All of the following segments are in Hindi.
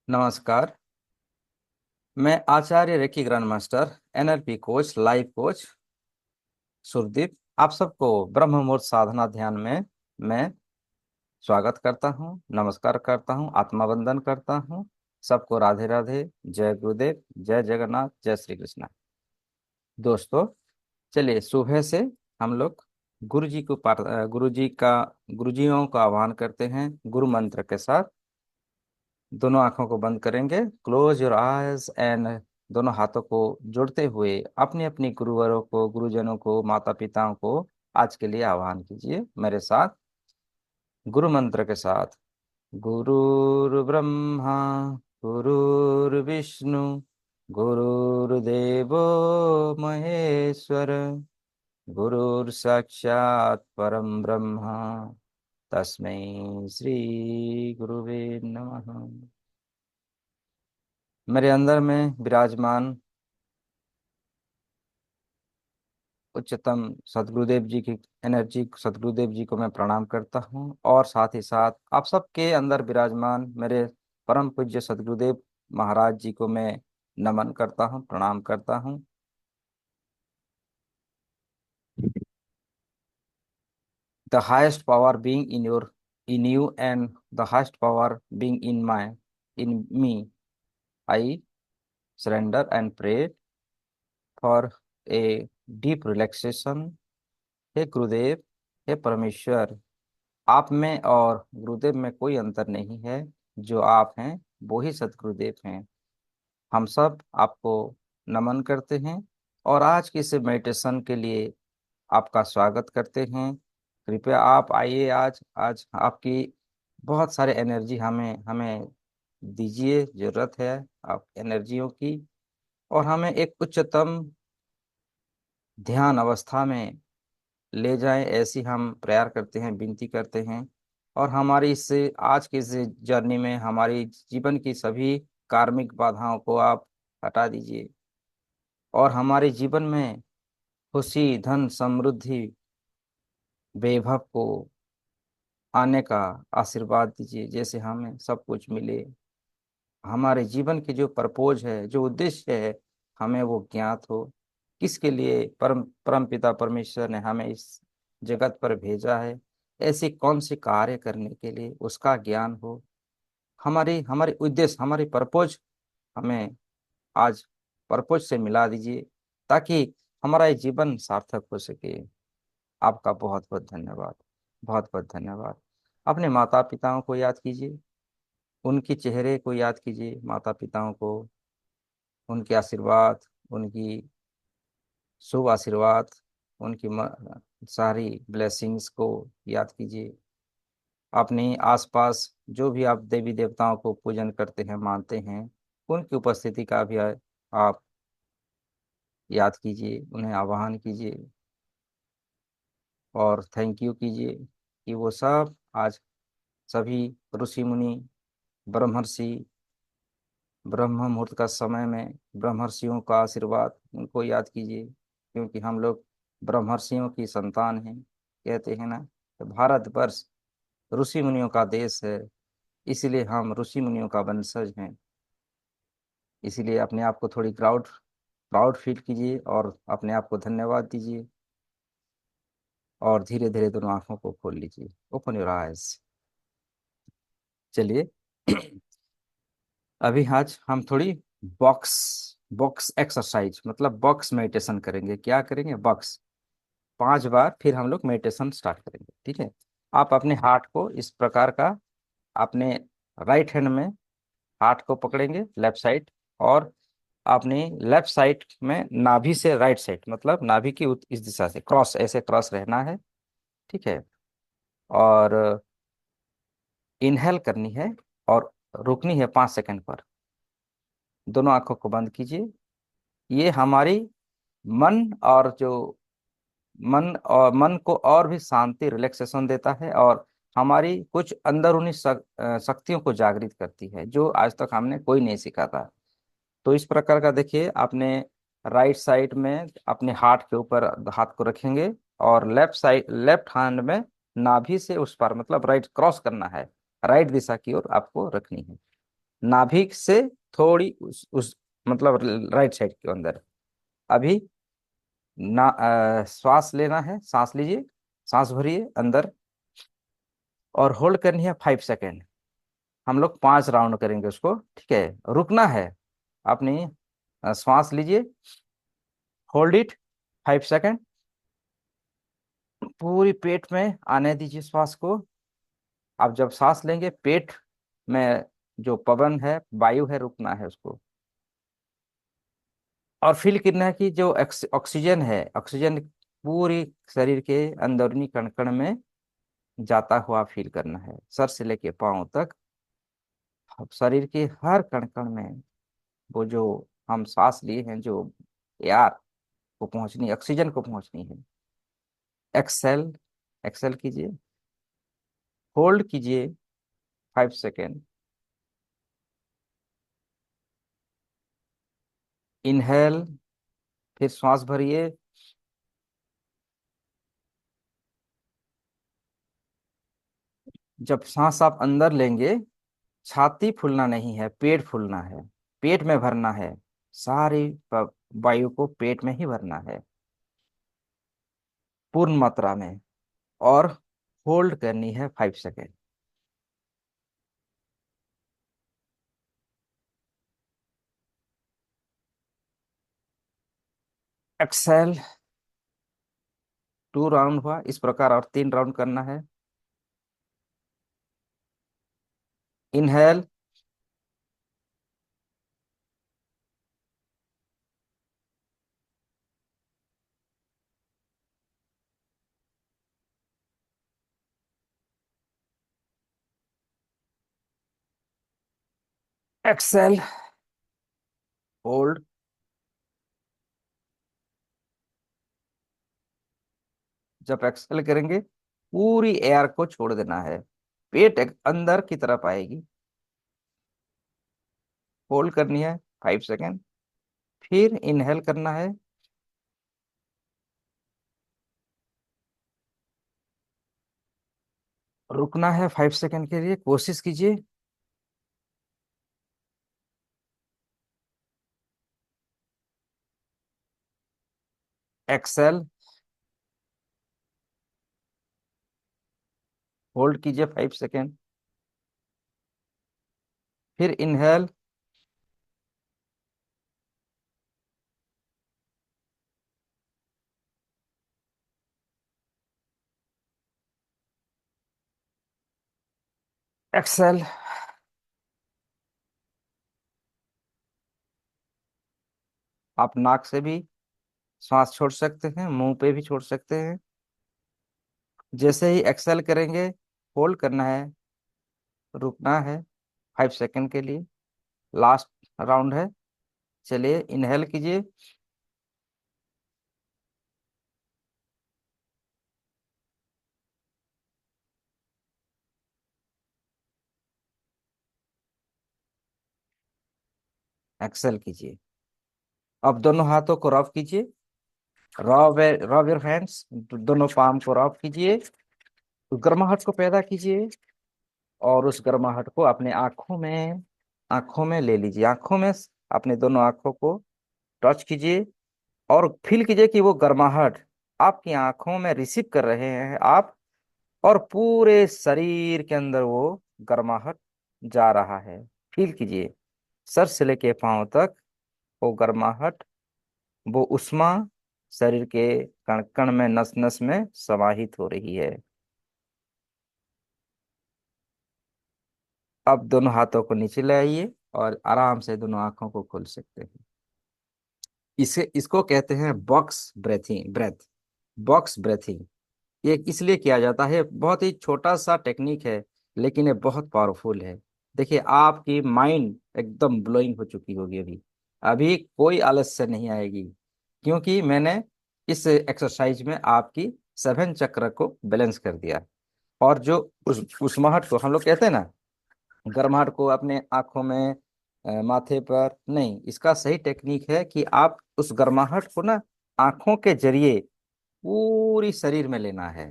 नमस्कार। मैं आचार्य reiki grand master NLP coach life coach Surdeep आप सबको ब्रह्म मुहूर्त साधना ध्यान में मैं स्वागत करता हूं, नमस्कार करता हूं, आत्मा वंदन करता हूं। सबको राधे राधे, जय गुरुदेव, जय जगन्नाथ, जय श्री कृष्ण। दोस्तों, चलिए सुबह से हम लोग गुरु जियों का आह्वान करते हैं गुरु मंत्र के साथ। दोनों आंखों को बंद करेंगे, क्लोज योर आईज एंड दोनों हाथों को जोड़ते हुए अपने अपने गुरुवरों को, गुरुजनों को, माता पिताओं को आज के लिए आह्वान कीजिए मेरे साथ, गुरु मंत्र के साथ। गुरुर्ब्रह्मा गुरुर्विष्णु गुरुर्देवो महेश्वर गुरुर्साक्षात् परम ब्रह्म तस्मै श्री गुरुवे नमः। मेरे अंदर में विराजमान उच्चतम सदगुरुदेव जी की एनर्जी, सदगुरुदेव जी को मैं प्रणाम करता हूँ, और साथ ही साथ आप सबके अंदर विराजमान मेरे परम पूज्य सदगुरुदेव महाराज जी को मैं नमन करता हूँ, प्रणाम करता हूँ। The highest power being in you and the highest power being in me, I surrender and pray for a deep relaxation। हे गुरुदेव, हे परमेश्वर, आप में और गुरुदेव में कोई अंतर नहीं है। जो आप हैं वो ही सदगुरुदेव हैं। हम सब आपको नमन करते हैं और आज की इस मेडिटेशन के लिए आपका स्वागत करते हैं। कृपया आप आइए, आज आज आपकी बहुत सारे एनर्जी हमें हमें दीजिए, जरूरत है आप एनर्जियों की। और हमें एक उच्चतम ध्यान अवस्था में ले जाएं, ऐसी हम प्रेयर करते हैं, विनती करते हैं। और हमारी इस आज की इस जर्नी में हमारी जीवन की सभी कार्मिक बाधाओं को आप हटा दीजिए और हमारे जीवन में खुशी, धन, समृद्धि, वैभव को आने का आशीर्वाद दीजिए, जैसे हमें सब कुछ मिले। हमारे जीवन की जो पर्पोज है, जो उद्देश्य है, हमें वो ज्ञात हो। किसके लिए परम परम पिता परमेश्वर ने हमें इस जगत पर भेजा है, ऐसे कौन से कार्य करने के लिए, उसका ज्ञान हो। हमारी हमारी उद्देश्य, हमारी पर्पोज हमें आज पर्पज से मिला दीजिए, ताकि हमारा ये जीवन सार्थक हो सके। आपका बहुत बहुत धन्यवाद, बहुत बहुत धन्यवाद। अपने माता पिताओं को याद कीजिए, उनके चेहरे को याद कीजिए, माता पिताओं को, उनके आशीर्वाद, उनकी शुभ आशीर्वाद, उनकी सारी ब्लेसिंग्स को याद कीजिए। अपने आसपास जो भी आप देवी देवताओं को पूजन करते हैं, मानते हैं, उनकी उपस्थिति का भी आप याद कीजिए, उन्हें आवाहन कीजिए और थैंक यू कीजिए कि वो सब आज सभी ऋषि मुनि, ब्रह्मर्षि, ब्रह्म मुहूर्त का समय में ब्रह्मर्षियों का आशीर्वाद, उनको याद कीजिए, क्योंकि हम लोग ब्रह्मर्षियों की संतान हैं। कहते हैं ना, कि भारतवर्ष ऋषि मुनियों का देश है, इसलिए हम ऋषि मुनियों का वंशज हैं। इसीलिए अपने आप को थोड़ी प्राउड प्राउड फील कीजिए और अपने आप को धन्यवाद दीजिए। और धीरे धीरे दोनों आंखों को खोल लीजिए, ओपन योर आइज। चलिए अभी आज हम थोड़ी बॉक्स बॉक्स एक्सरसाइज, मतलब बॉक्स मेडिटेशन करेंगे। क्या करेंगे? बॉक्स 5 बार, फिर हम लोग मेडिटेशन स्टार्ट करेंगे। ठीक है? आप अपने हार्ट को इस प्रकार का, अपने राइट हैंड में हार्ट को पकड़ेंगे, लेफ्ट साइड, और अपनी लेफ्ट साइड में नाभि से राइट साइड, मतलब नाभि की इस दिशा से क्रॉस, ऐसे क्रॉस रहना है। ठीक है? और इनहेल करनी है और रुकनी है 5 सेकंड पर। दोनों आंखों को बंद कीजिए। ये हमारी मन और जो मन को और भी शांति, रिलैक्सेशन देता है, और हमारी कुछ अंदरूनी शक्तियों को जागृत करती है, जो आज तक हमने कोई नहीं सीखा था। तो इस प्रकार का देखिए, आपने राइट साइड में अपने हाथ के ऊपर हाथ को रखेंगे और लेफ्ट हैंड में नाभि से उस पर, मतलब राइट क्रॉस करना है, राइट दिशा की ओर आपको रखनी है। नाभिक से थोड़ी उस मतलब राइट साइड के अंदर। अभी श्वास लेना है, सांस लीजिए, सांस भरिए अंदर, और होल्ड करनी है 5 सेकेंड। हम लोग 5 राउंड करेंगे उसको, ठीक है। रुकना है, अपनी श्वास लीजिए, होल्ड इट 5 सेकेंड, पूरी पेट में आने दीजिए श्वास को। आप जब सांस लेंगे, पेट में जो पवन है, वायु है, रुकना है उसको। और फील करना है कि जो ऑक्सीजन है, ऑक्सीजन पूरी शरीर के अंदरूनी कण कण में जाता हुआ फील करना है, सर से लेके पांव तक। अब शरीर के हर कण कण में वो जो हम सांस लिए हैं, जो एयर को पहुंचनी, ऑक्सीजन को पहुंचनी है। एक्सेल, एक्सेल कीजिए, होल्ड कीजिए 5 सेकेंड, इनहेल, फिर श्वास भरिए, जब सांस आप अंदर लेंगे, छाती फूलना नहीं है, पेट फूलना है, पेट में भरना है, सारी वायु को पेट में ही भरना है पूर्ण मात्रा में, और होल्ड करनी है 5 सेकेंड। एक्सेल, 2 राउंड हुआ, इस प्रकार और 3 राउंड करना है। Inhale, exhale, hold. जब एक्सेल करेंगे, पूरी एयर को छोड़ देना है, पेट अंदर की तरफ आएगी, होल्ड करनी है 5 सेकेंड, फिर इनहेल करना है, रुकना है 5 सेकेंड के लिए, कोशिश कीजिए। एक्सेल, होल्ड कीजिए 5 सेकेंड, फिर इनहेल, एक्सेल। आप नाक से भी श्वास छोड़ सकते हैं, मुंह पे भी छोड़ सकते हैं। जैसे ही एक्सेल करेंगे, होल्ड करना है, रुकना है 5 सेकेंड के लिए, लास्ट राउंड है। चलिए इनहेल कीजिए, एक्सेल कीजिए। अब दोनों हाथों को रब कीजिए, रब योर हैंड्स, दोनों पाम को रब कीजिए, गर्माहट को पैदा कीजिए, और उस गर्माहट को अपने आंखों में ले लीजिए, आंखों में अपने दोनों आंखों को टच कीजिए, और फील कीजिए कि वो गर्माहट आपकी आंखों में रिसीव कर रहे हैं आप, और पूरे शरीर के अंदर वो गर्माहट जा रहा है। फील कीजिए, सर से लेके पांव तक वो गर्माहट, वो उष्मा शरीर के कण कण में, नस नस में समाहित हो रही है। अब दोनों हाथों को नीचे ले आइए, और आराम से दोनों आंखों को खोल सकते हैं। इसे इसको कहते हैं box breathing, breath, box breathing. ये इसलिए किया जाता है, बहुत ही छोटा सा टेक्निक है, लेकिन ये बहुत पावरफुल है। देखिए, आपकी माइंड एकदम ब्लोइंग हो चुकी होगी अभी। अभी कोई आलस्य नहीं आएगी, क्योंकि मैंने इस एक्सरसाइज में आपकी 7 चक्र को बैलेंस कर दिया। और जो उस महट को हम लोग कहते हैं ना, गर्माहट को अपने आंखों में, माथे पर नहीं, इसका सही टेक्निक है कि आप उस गर्माहट को ना आंखों के जरिए पूरी शरीर में लेना है।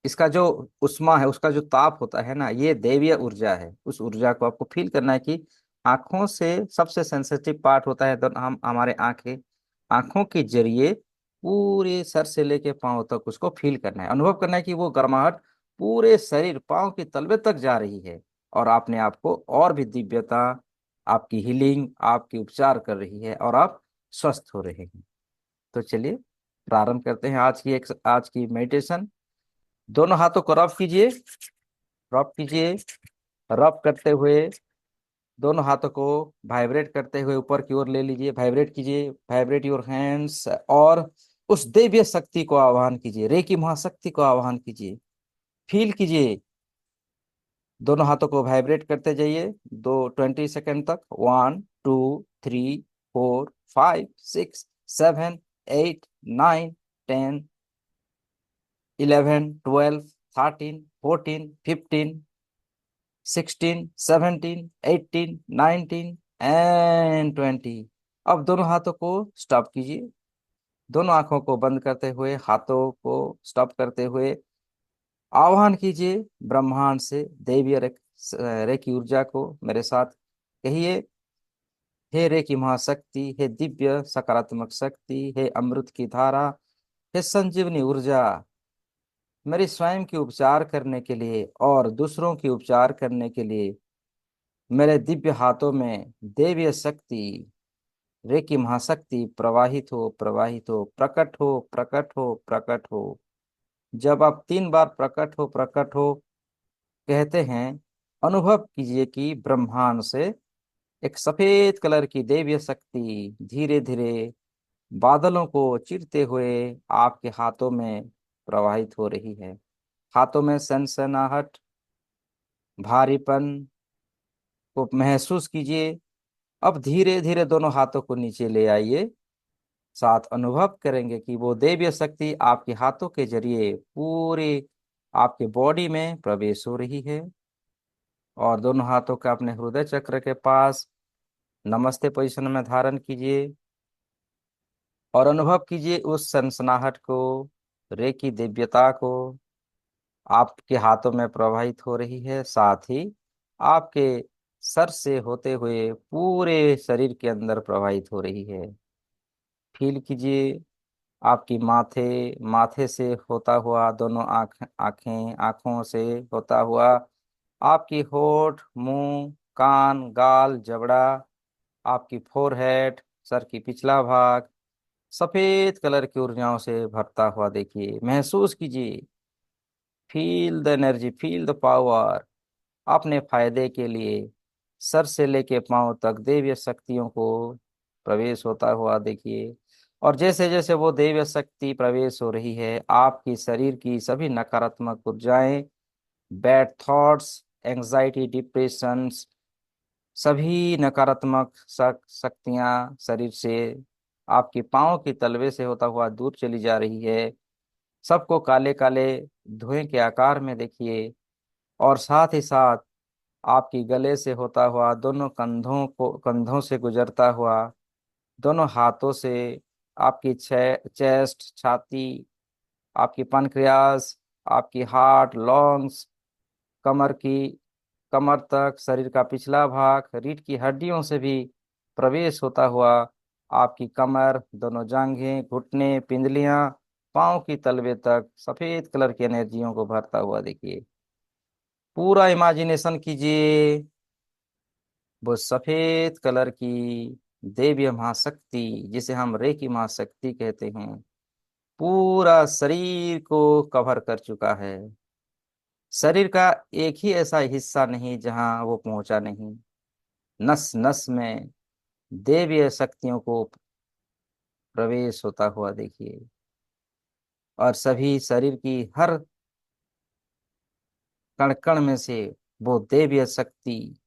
इसका जो उष्मा है, उसका जो ताप होता है ना, ये दैवीय ऊर्जा है। उस ऊर्जा को आपको फील करना है कि आंखों से सबसे सेंसिटिव पार्ट होता है, तो हम हमारे आंखें, आंखों के जरिए पूरे सर से लेके पांव तक उसको फील करना है, अनुभव करना है कि वो गर्माहट पूरे शरीर, पांव के तलवे तक जा रही है, और आपने आपको और भी दिव्यता, आपकी हीलिंग, आपकी उपचार कर रही है, और आप स्वस्थ हो रहे हैं। तो चलिए प्रारंभ करते हैं आज की मेडिटेशन। दोनों हाथों को रब कीजिए, रब कीजिए। रब करते हुए दोनों हाथों को वाइब्रेट करते हुए ऊपर की ओर ले लीजिए, वाइब्रेट कीजिए, वाइब्रेट योर हैंड्स। और उस दिव्य शक्ति को आवाहन कीजिए, रेकी महाशक्ति को आवाहन कीजिए, फील कीजिए। दोनों हाथों को वाइब्रेट करते जाइए 20 सेकंड तक। 1 2 3 4 5 6 7 8 9 10 11 12 13 14 15 16 17 18 19 अब दोनों हाथों को स्टॉप कीजिए। दोनों आंखों को बंद करते हुए, हाथों को स्टॉप करते हुए आह्वान कीजिए ब्रह्मांड से दैवीय रेकी ऊर्जा को। मेरे साथ कहिए, हे रेकी महाशक्ति, हे दिव्य सकारात्मक शक्ति, हे अमृत की धारा, हे संजीवनी ऊर्जा, मेरी स्वयं की उपचार करने के लिए और दूसरों की उपचार करने के लिए मेरे दिव्य हाथों में दैवीय शक्ति, रेकी महाशक्ति प्रवाहित हो, प्रवाहित हो, प्रकट हो, प्रकट हो, प्रकट हो। जब आप 3 बार प्रकट हो, प्रकट हो कहते हैं, अनुभव कीजिए कि ब्रह्मांड से एक सफेद कलर की दैवीय शक्ति धीरे धीरे बादलों को चीरते हुए आपके हाथों में प्रवाहित हो रही है। हाथों में सनसनाहट, भारीपन को महसूस कीजिए। अब धीरे धीरे दोनों हाथों को नीचे ले आइए। साथ अनुभव करेंगे कि वो दैवीय शक्ति आपके हाथों के जरिए पूरे आपके बॉडी में प्रवेश हो रही है। और दोनों हाथों का अपने हृदय चक्र के पास नमस्ते पोजीशन में धारण कीजिए, और अनुभव कीजिए उस सनसनाहट को, रेकी दिव्यता को आपके हाथों में प्रवाहित हो रही है। साथ ही आपके सर से होते हुए पूरे शरीर के अंदर प्रवाहित हो रही है। फील कीजिए आपकी माथे, माथे से होता हुआ दोनों आंखें, आंखों से होता हुआ आपकी होठ, मुंह, कान, गाल, जबड़ा, आपकी फोरहेड, सर की पिछला भाग सफेद कलर की ऊर्जाओं से भरता हुआ देखिए, महसूस कीजिए। Feel the energy, feel the power. अपने फायदे के लिए सर से लेके पांव तक दैवीय शक्तियों को प्रवेश होता हुआ देखिए। और जैसे जैसे वो दैवीय शक्ति प्रवेश हो रही है, आपकी शरीर की सभी नकारात्मक ऊर्जाएं, बैड थॉट्स, एंजाइटी, डिप्रेशन, सभी नकारात्मक शक्तियां शरीर से आपके पांव के तलवे से होता हुआ दूर चली जा रही है। सबको काले काले धुएं के आकार में देखिए। और साथ ही साथ आपकी गले से होता हुआ, दोनों कंधों से गुजरता हुआ, दोनों हाथों से आपकी चेस्ट, छाती, आपकी पनक्रियास, आपकी हार्ट, लंग्स, कमर की कमर तक, शरीर का पिछला भाग, रीढ़ की हड्डियों से भी प्रवेश होता हुआ आपकी कमर, दोनों जांघें, घुटने, पिंडलियां, पांव की तलवे तक सफेद कलर की एनर्जियों को भरता हुआ देखिए। पूरा इमेजिनेशन कीजिए वो सफेद कलर की देवीय महाशक्ति, जिसे हम रेकी महाशक्ति कहते हैं, पूरा शरीर को कवर कर चुका है। शरीर का एक ही ऐसा हिस्सा नहीं जहां वो पहुंचा नहीं। नस नस में देवीय शक्तियों को प्रवेश होता हुआ देखिए। और सभी शरीर की हर कण कण में से वो देवीय शक्ति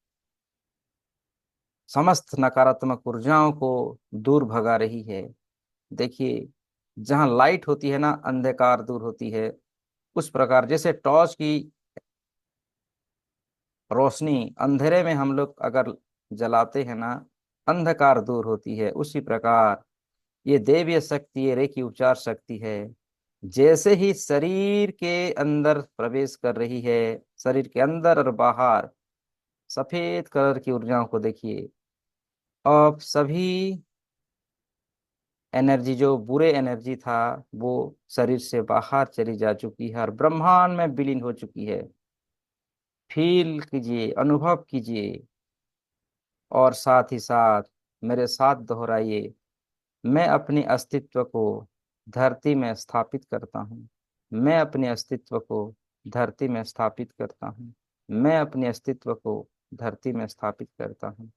समस्त नकारात्मक ऊर्जाओं को दूर भगा रही है। देखिए, जहां लाइट होती है ना, अंधकार दूर होती है। उस प्रकार जैसे टॉर्च की रोशनी अंधेरे में हम लोग अगर जलाते हैं ना, अंधकार दूर होती है, उसी प्रकार ये दैवीय शक्ति, ये रेकी उपचार शक्ति है, जैसे ही शरीर के अंदर प्रवेश कर रही है, शरीर के अंदर और बाहर सफेद कलर की ऊर्जाओं को देखिए। अब सभी एनर्जी, जो बुरे एनर्जी था, वो शरीर से बाहर चली जा चुकी है और ब्रह्मांड में विलीन हो चुकी है। फील कीजिए, अनुभव कीजिए, और साथ ही साथ मेरे साथ दोहराइए। मैं अपने अस्तित्व को धरती में स्थापित करता हूँ। मैं अपने अस्तित्व को धरती में स्थापित करता हूँ। मैं अपने अस्तित्व को धरती में स्थापित करता हूँ।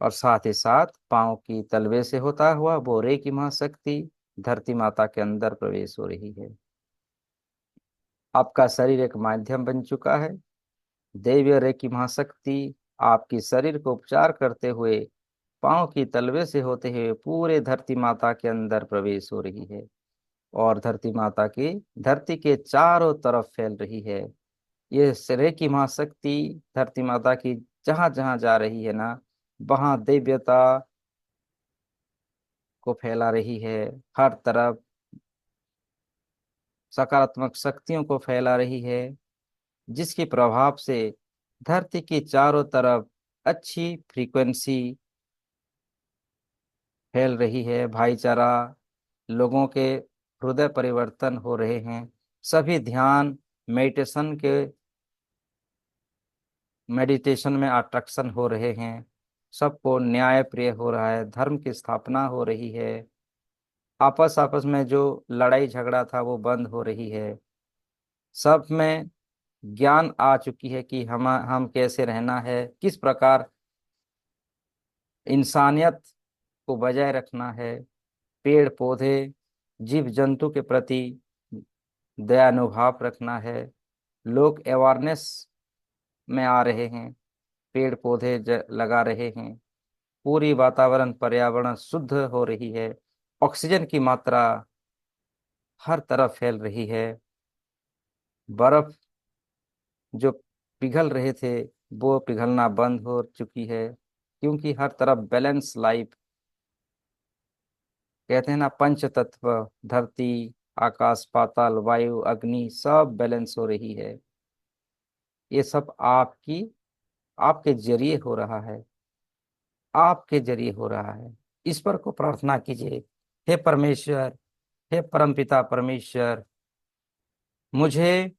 और साथ ही साथ पांव की तलवे से होता हुआ वो रे की महाशक्ति धरती माता के अंदर प्रवेश हो रही है। आपका शरीर एक माध्यम बन चुका है। दैवीय रे की महाशक्ति आपकी शरीर को उपचार करते हुए पांव की तलवे से होते हुए पूरे धरती माता के अंदर प्रवेश हो रही है। और धरती माता की धरती के चारों तरफ फैल रही है। ये रे की महाशक्ति धरती माता की जहां जहां जा रही है ना, वहां दिव्यता को फैला रही है। हर तरफ सकारात्मक शक्तियों को फैला रही है, जिसके प्रभाव से धरती की चारों तरफ अच्छी फ्रीक्वेंसी फैल रही है। भाईचारा, लोगों के हृदय परिवर्तन हो रहे हैं। सभी ध्यान मेडिटेशन में अट्रैक्शन हो रहे हैं। सबको न्याय प्रिय हो रहा है, धर्म की स्थापना हो रही है। आपस आपस में जो लड़ाई झगड़ा था वो बंद हो रही है। सब में ज्ञान आ चुकी है कि हम कैसे रहना है, किस प्रकार इंसानियत को बजाय रखना है। पेड़ पौधे, जीव जंतु के प्रति दयानुभाव रखना है। लोग अवेयरनेस में आ रहे हैं, पेड़ पौधे लगा रहे हैं। पूरी वातावरण पर्यावरण शुद्ध हो रही है। ऑक्सीजन की मात्रा हर तरफ फैल रही है। बर्फ जो पिघल रहे थे वो पिघलना बंद हो चुकी है, क्योंकि हर तरफ बैलेंस लाइफ, कहते हैं ना, पंच तत्व, धरती, आकाश, पाताल, वायु, अग्नि, सब बैलेंस हो रही है। ये सब आपके जरिए हो रहा है। आपके जरिए हो रहा है। ईश्वर को प्रार्थना कीजिए, हे परमेश्वर, हे परमपिता परमेश्वर, मुझे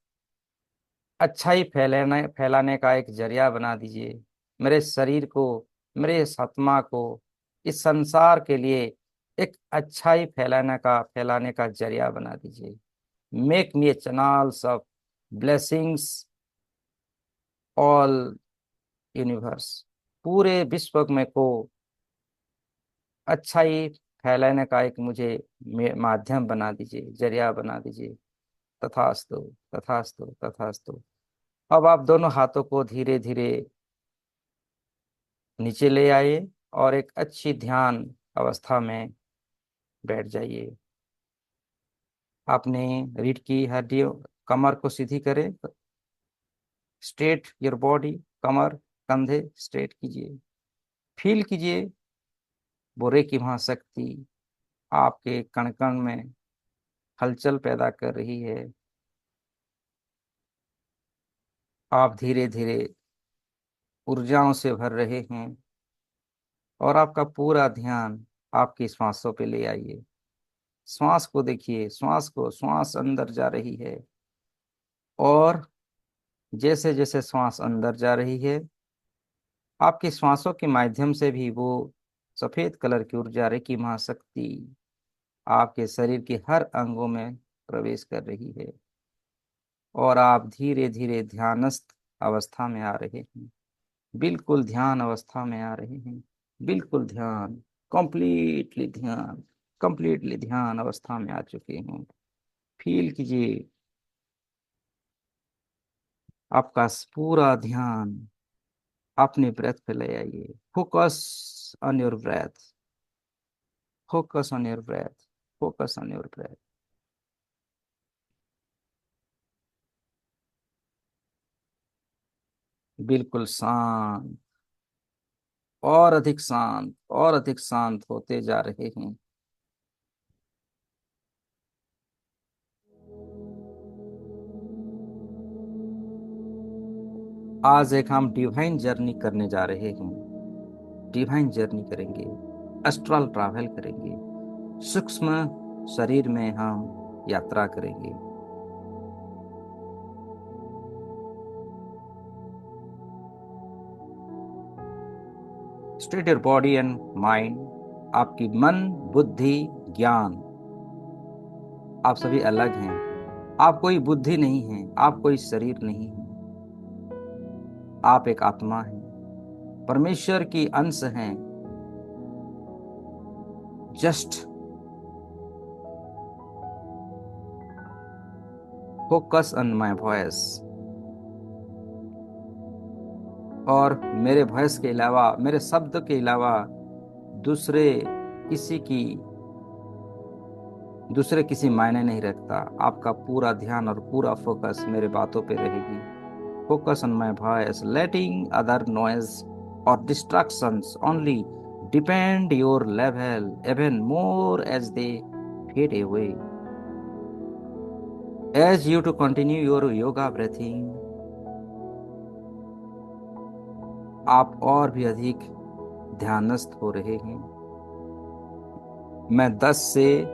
अच्छाई फैलाने फैलाने का एक जरिया बना दीजिए। मेरे शरीर को, मेरे इस आत्मा को, इस संसार के लिए एक अच्छाई फैलाने का जरिया बना दीजिए। Make me A channels of blessings all universe. पूरे विश्व में को अच्छाई फैलाने का एक मुझे माध्यम बना दीजिए, जरिया बना दीजिए। तथास्तु, तथास्तु, तथास्तु। अब आप दोनों हाथों को धीरे धीरे नीचे ले आइए और एक अच्छी ध्यान अवस्था में बैठ जाइए। आपने रीढ़ की हड्डियों, कमर को सीधी करें, स्ट्रेट योर बॉडी, कमर, कंधे स्ट्रेट कीजिए। फील कीजिए बुरे की महाशक्ति आपके कण कण में हलचल पैदा कर रही है। आप धीरे धीरे ऊर्जाओं से भर रहे हैं और आपका पूरा ध्यान आपकी श्वासों पे ले आइए। श्वास को देखिए, श्वास अंदर जा रही है। और जैसे जैसे श्वास अंदर जा रही है, आपकी श्वासों के माध्यम से भी वो सफेद कलर की ऊर्जा रे की महाशक्ति आपके शरीर के हर अंगों में प्रवेश कर रही है। और आप धीरे धीरे ध्यानस्थ अवस्था में आ रहे हैं। बिल्कुल ध्यान अवस्था में आ रहे हैं। बिल्कुल ध्यान, कंप्लीटली ध्यान, कंप्लीटली ध्यान अवस्था में आ चुके हैं। फील कीजिए आपका पूरा ध्यान अपने ब्रेथ पे ले आइए। Focus on your breath, focus on your breath, focus on your breath. बिल्कुल शांत, और अधिक शांत, और अधिक शांत होते जा रहे हैं। आज एक हम डिवाइन जर्नी करने जा रहे हैं। डिवाइन जर्नी करेंगे, एस्ट्रल ट्रैवल करेंगे, सूक्ष्म शरीर में हम यात्रा करेंगे। State your body and mind. आपकी मन, बुद्धि, ज्ञान, आप सभी अलग हैं। आप कोई बुद्धि नहीं है, आप कोई शरीर नहीं है। आप एक आत्मा हैं, परमेश्वर की अंश हैं। Just focus on my voice. और मेरे वॉइस के अलावा, मेरे शब्द के अलावा दूसरे किसी की दूसरे किसी मायने नहीं रखता। आपका पूरा ध्यान और पूरा फोकस मेरे बातों पे रहेगी। Focus on my voice, letting other noise or distractions only depend your level even more as they fade away. As you to continue your yoga breathing, आप और भी अधिक ध्यानस्थ हो रहे हैं। मैं 10 से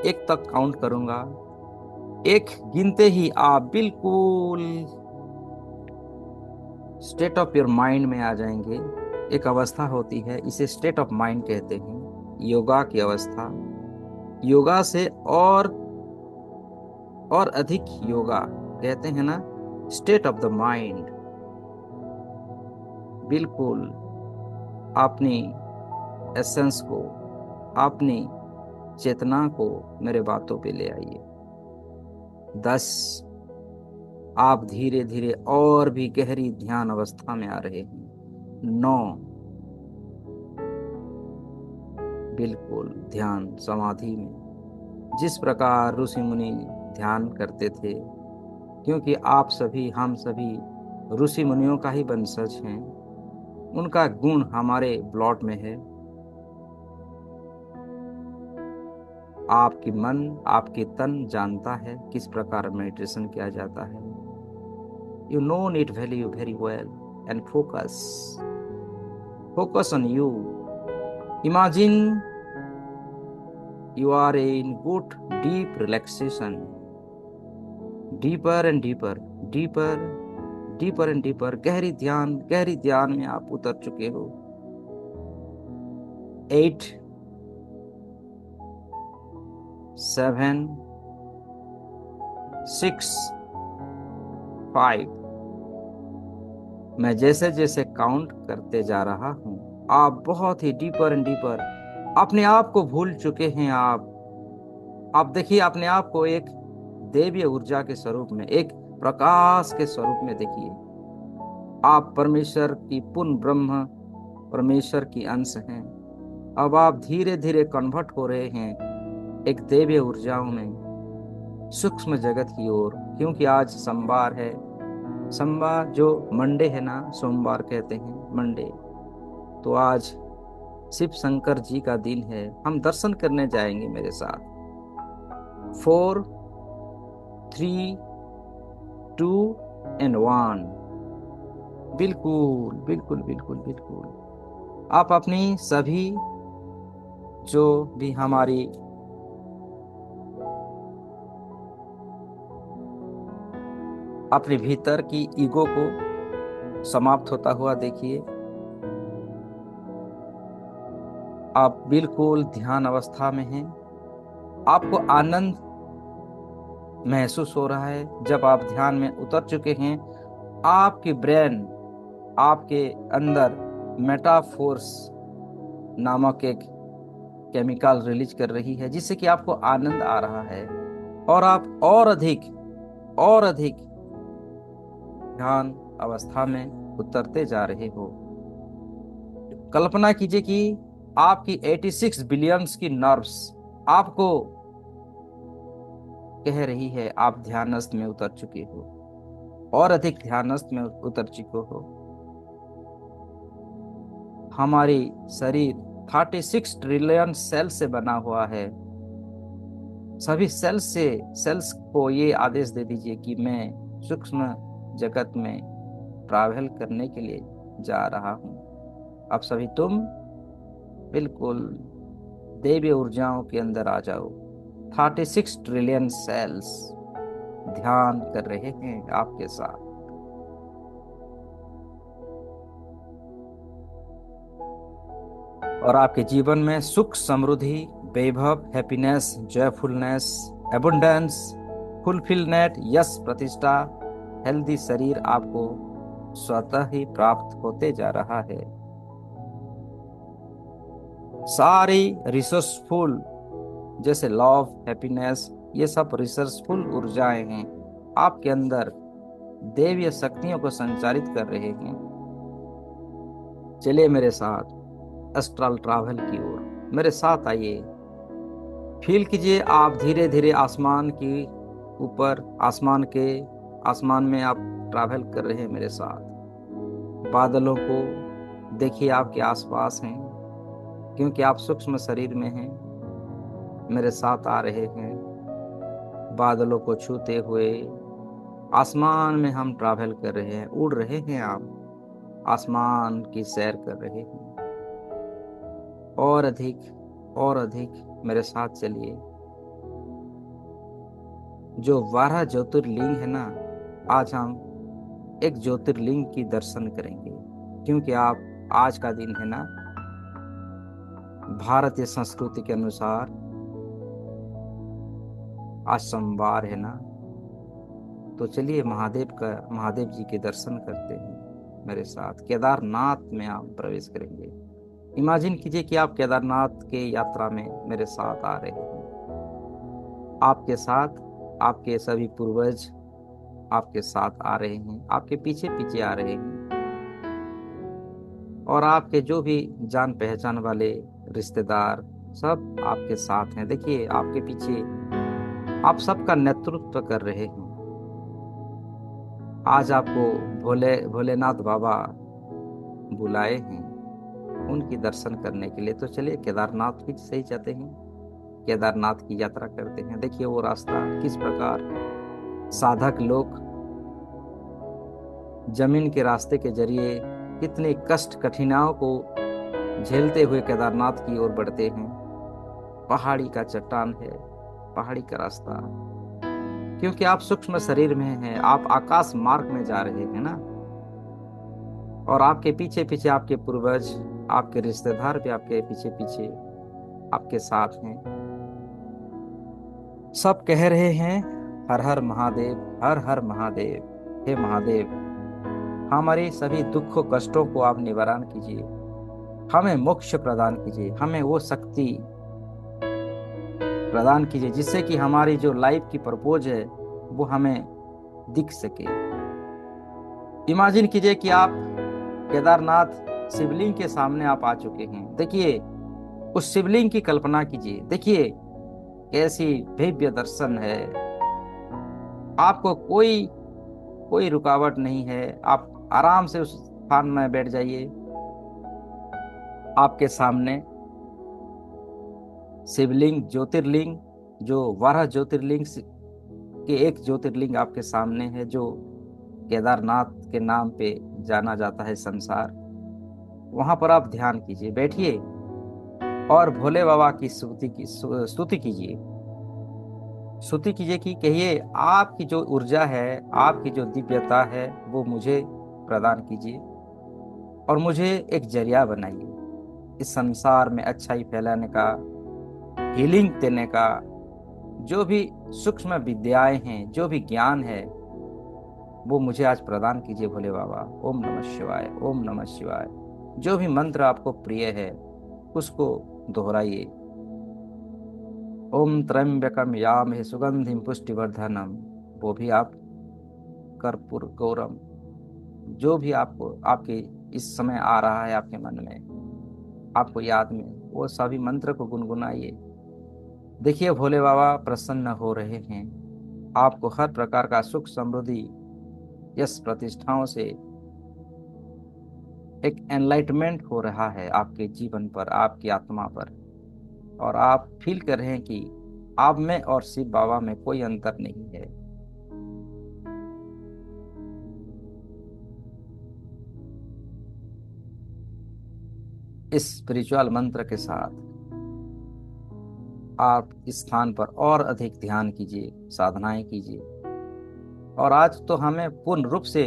1 तक काउंट करूंगा। 1 गिनते ही आप बिल्कुल स्टेट ऑफ योर माइंड में आ जाएंगे। एक अवस्था होती है, इसे स्टेट ऑफ माइंड कहते हैं, योगा की अवस्था। योगा से और अधिक योगा कहते हैं ना, स्टेट ऑफ द माइंड। बिल्कुल अपनी एसेंस को, अपनी चेतना को मेरे बातों पे ले आइए। 10, आप धीरे धीरे और भी गहरी ध्यान अवस्था में आ रहे हैं। 9, बिल्कुल ध्यान समाधि में, जिस प्रकार ऋषि मुनि ध्यान करते थे। क्योंकि आप सभी, हम सभी ऋषि मुनियों का ही वंशज हैं। उनका गुण हमारे ब्लड में है। आपकी मन, आपकी तन जानता है किस प्रकार मेडिटेशन किया जाता है। You know it very very well and focus on you. Imagine you are in good deep relaxation, deeper and deeper, deeper deeper and deeper, गहरी ध्यान में आप उतर चुके हो। 8, 7, 6, 5। मैं जैसे जैसे काउंट करते जा रहा हूं, आप बहुत ही डीपर एंड डीपर अपने आप को भूल चुके हैं। आप देखिए अपने आप को एक दैवीय ऊर्जा के स्वरूप में, एक प्रकाश के स्वरूप में देखिए। आप परमेश्वर की पूर्ण ब्रह्म, परमेश्वर की अंश हैं। अब आप धीरे धीरे कन्वर्ट हो रहे हैं एक दैवीय ऊर्जाओं में, सूक्ष्म जगत की ओर। क्योंकि आज सोमवार है। सोमवार जो मंडे है ना, सोमवार कहते हैं मंडे। तो आज शिव शंकर जी का दिन है। हम दर्शन करने जाएंगे मेरे साथ। 4, 3, 2 and 1। बिल्कुल बिल्कुल बिल्कुल बिल्कुल। आप अपनी सभी जो भी हमारी अपने भीतर की ईगो को समाप्त होता हुआ देखिए। आप बिल्कुल ध्यान अवस्था में हैं। आपको आनंद महसूस हो रहा है जब आप ध्यान में उतर चुके हैं। आपकी ब्रेन आपके अंदर मेटाफोर्स नामक एक केमिकल रिलीज कर रही है, जिससे कि आपको आनंद आ रहा है और आप और अधिक ध्यान अवस्था में उतरते जा रहे हो। कल्पना कीजिए कि आपकी 86 बिलियंस की नर्व्स आपको कह रही है आप ध्यानस्थ में उतर चुके हो, और अधिक ध्यानस्थ में उतर चुके हो। हमारी शरीर 36 ट्रिलियन सेल से बना हुआ है। सभी सेल्स को ये आदेश दे दीजिए कि मैं सूक्ष्म जगत में ट्रैवल करने के लिए जा रहा हूँ। अब सभी तुम बिल्कुल दैवीय ऊर्जाओं के अंदर आ जाओ। 36 ट्रिलियन सेल्स ध्यान कर रहे हैं आपके साथ। और आपके जीवन में सुख, समृद्धि, वैभव, हैप्पीनेस, जॉयफुलनेस, एबुंडेंस, फुलफिलनेट, यश, प्रतिष्ठा, हेल्दी शरीर आपको स्वतः ही प्राप्त होते जा रहा है। सारी रिसोर्सफुल, जैसे लव, हैप्पीनेस, ये सब रिसोर्सफुल ऊर्जाएं हैं आपके अंदर, दैवीय शक्तियों को संचारित कर रहे हैं। चलिए मेरे साथ एस्ट्रल ट्रैवल की ओर, मेरे साथ आइए। फील कीजिए आप धीरे धीरे आसमान की ऊपर, आसमान में आप ट्रैवल कर रहे हैं मेरे साथ। बादलों को देखिए आपके आसपास हैं, क्योंकि आप सूक्ष्म शरीर में हैं। मेरे साथ आ रहे हैं, बादलों को छूते हुए आसमान में हम ट्रैवल कर रहे हैं, उड़ रहे हैं, आप आसमान की सैर कर रहे हैं। और अधिक मेरे साथ चलिए। जो 12 ज्योतिर्लिंग है ना, आज हम एक ज्योतिर्लिंग की दर्शन करेंगे, क्योंकि आप आज का दिन है ना, भारतीय संस्कृति के अनुसार आज सोमवार है ना। तो चलिए महादेव जी के दर्शन करते हैं मेरे साथ। केदारनाथ में आप प्रवेश करेंगे। इमेजिन कीजिए कि आप केदारनाथ के यात्रा में मेरे साथ आ रहे हैं। आपके साथ आपके सभी पूर्वज आपके साथ आ रहे हैं, आपके पीछे पीछे आ रहे हैं। और आपके जो भी जान पहचान वाले रिश्तेदार सब आपके साथ हैं। देखिए आपके पीछे आप सबका नेतृत्व कर रहे हैं। आज आपको भोलेनाथ बाबा बुलाए हैं उनकी दर्शन करने के लिए। तो चलिए केदारनाथ भी सही जाते हैं, केदारनाथ की यात्रा करते हैं। देखिए वो रास्ता किस प्रकार साधक लोग जमीन के रास्ते के जरिए कितने कष्ट कठिनाइयों को झेलते हुए केदारनाथ की ओर बढ़ते हैं। पहाड़ी का चट्टान है, पहाड़ी का रास्ता, क्योंकि आप सूक्ष्म शरीर में हैं, आप आकाश मार्ग में जा रहे हैं ना। और आपके पीछे पीछे आपके पूर्वज, आपके रिश्तेदार भी आपके पीछे पीछे आपके साथ हैं। सब कह रहे हैं हर हर महादेव, हर हर महादेव। हे महादेव, हमारे सभी दुखों कष्टों को आप निवारण कीजिए, हमें मोक्ष प्रदान कीजिए, हमें वो शक्ति प्रदान कीजिए जिससे कि हमारी जो लाइफ की पर्पोज है वो हमें दिख सके। इमेजिन कीजिए कि आप केदारनाथ शिवलिंग के सामने आप आ चुके हैं। देखिए उस शिवलिंग की कल्पना कीजिए, देखिए कैसी भव्य दर्शन है। आपको कोई कोई रुकावट नहीं है, आप आराम से उस स्थान में बैठ जाइए। आपके सामने शिवलिंग, ज्योतिर्लिंग, जो 12 ज्योतिर्लिंग के एक ज्योतिर्लिंग आपके सामने है, जो केदारनाथ के नाम पे जाना जाता है संसार। वहां पर आप ध्यान कीजिए, बैठिए और भोले बाबा की स्तुति कीजिए। स्तुति कीजिए कि कहिए आपकी जो ऊर्जा है, आपकी जो दिव्यता है वो मुझे प्रदान कीजिए और मुझे एक जरिया बनाइए इस संसार में अच्छाई फैलाने का, हीलिंग देने का। जो भी सूक्ष्म विद्याएं हैं, जो भी ज्ञान है वो मुझे आज प्रदान कीजिए भोले बाबा। ओम नमः शिवाय, ओम नमः शिवाय। जो भी मंत्र आपको प्रिय है उसको दोहराइए। ओम त्र्यंबकम यामहे सुगंधिम पुष्टिवर्धनम, वो भी आप कर्पूर गौरम, जो भी आपको आपके इस समय आ रहा है आपके मन में, आपको याद में, वो सभी मंत्र को गुनगुनाइए। देखिए भोले बाबा प्रसन्न हो रहे हैं, आपको हर प्रकार का सुख, समृद्धि, यश, प्रतिष्ठाओं से एक एनलाइटमेंट हो रहा है आपके जीवन पर, आपकी आत्मा पर। और आप फील कर रहे हैं कि आप में और शिव बाबा में कोई अंतर नहीं है। इस स्पिरिचुअल मंत्र के साथ आप इस स्थान पर और अधिक ध्यान कीजिए, साधनाएं कीजिए। और आज तो हमें पूर्ण रूप से,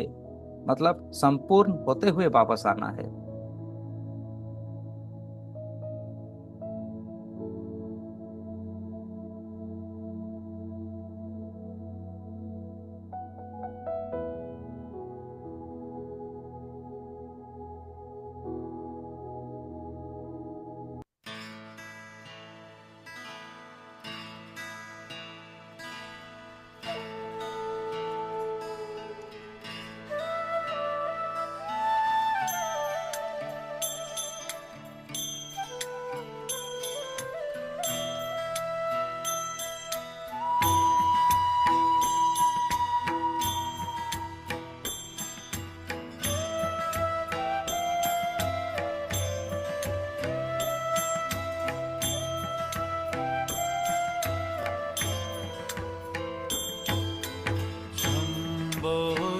मतलब संपूर्ण होते हुए वापस आना है।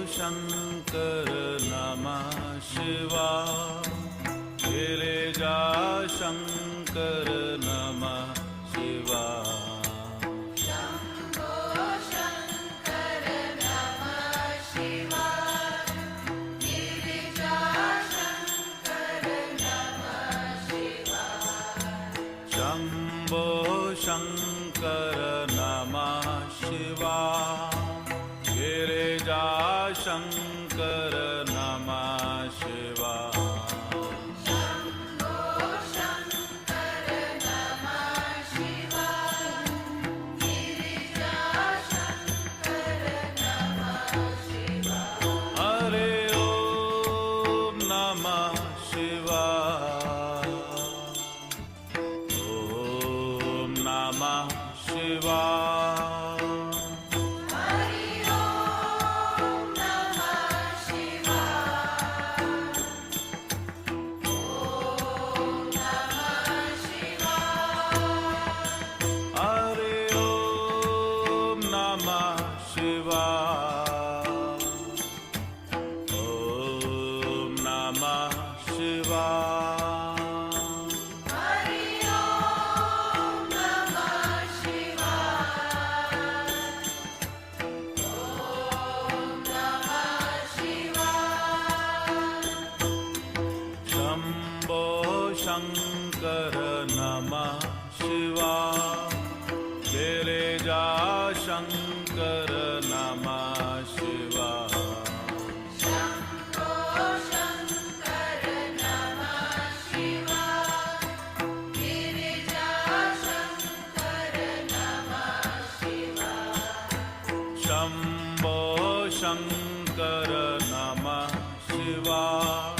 शंकर नमः शिवाय। गिरिजा शंकर नमः शिवाय। शंभो शंकर नमः शिवाय। गिरिजा शंकर नमः शिवाय। हरे ओम नमः शिवाय। ओम नमः शिवाय। हरे ओम नमः शिवाय। ओम नमः शिवाय। शंभो शंकर नमः शिवाय। गिरिजा शंकर नमः शिवाय। शंभो शंकर नमः शिवाय।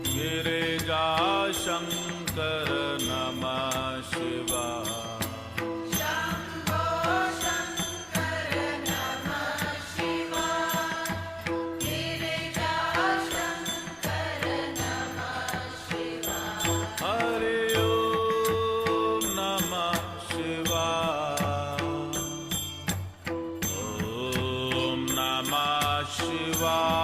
गिरिजा शंकर नमः शिवाय। हरे ओम नमः शिवाय। ओम नमः शिवाय।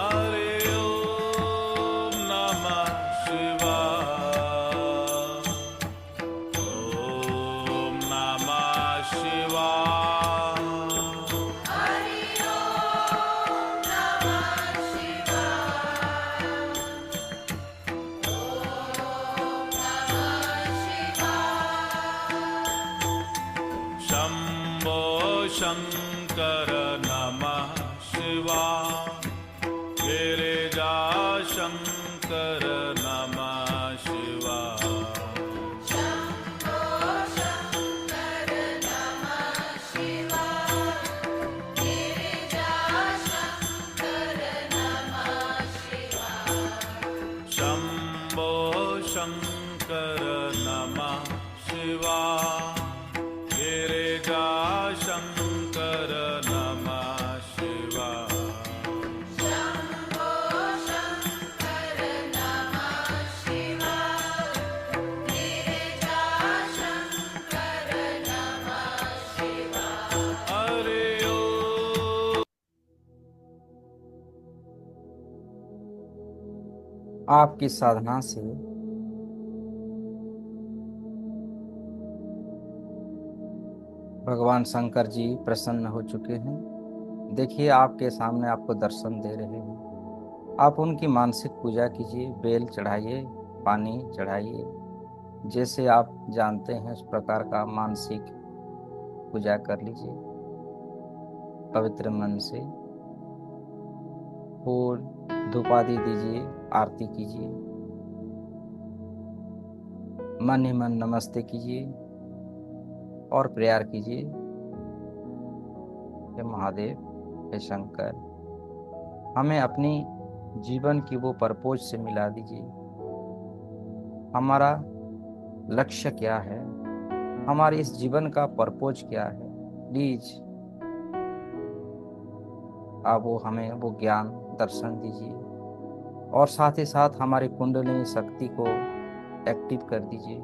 हरे ओम नमः शिवाय। ओम नमः शिवाय। शंभो शंकर नमः शिवाय। गिरिजा शंकर नमः शिवाय। शंभो शंकर नमः शिवाय। गिरिजा शंकर नमः शिवाय। आपकी साधना से भगवान शंकर जी प्रसन्न हो चुके हैं। देखिए आपके सामने आपको दर्शन दे रहे हैं। आप उनकी मानसिक पूजा कीजिए, बेल चढ़ाइए, पानी चढ़ाइए, जैसे आप जानते हैं उस प्रकार का मानसिक पूजा कर लीजिए पवित्र मन से। फूल धूप आदि दीजिए, आरती कीजिए, मन ही मन नमस्ते कीजिए और प्रेयर कीजिए, हे महादेव, हे शंकर, हमें अपनी जीवन की वो परपोज से मिला दीजिए। हमारा लक्ष्य क्या है, हमारे इस जीवन का परपोज क्या है, प्लीज आप वो हमें वो ज्ञान दर्शन दीजिए। और साथ ही साथ हमारी कुंडलिनी शक्ति को एक्टिव कर दीजिए,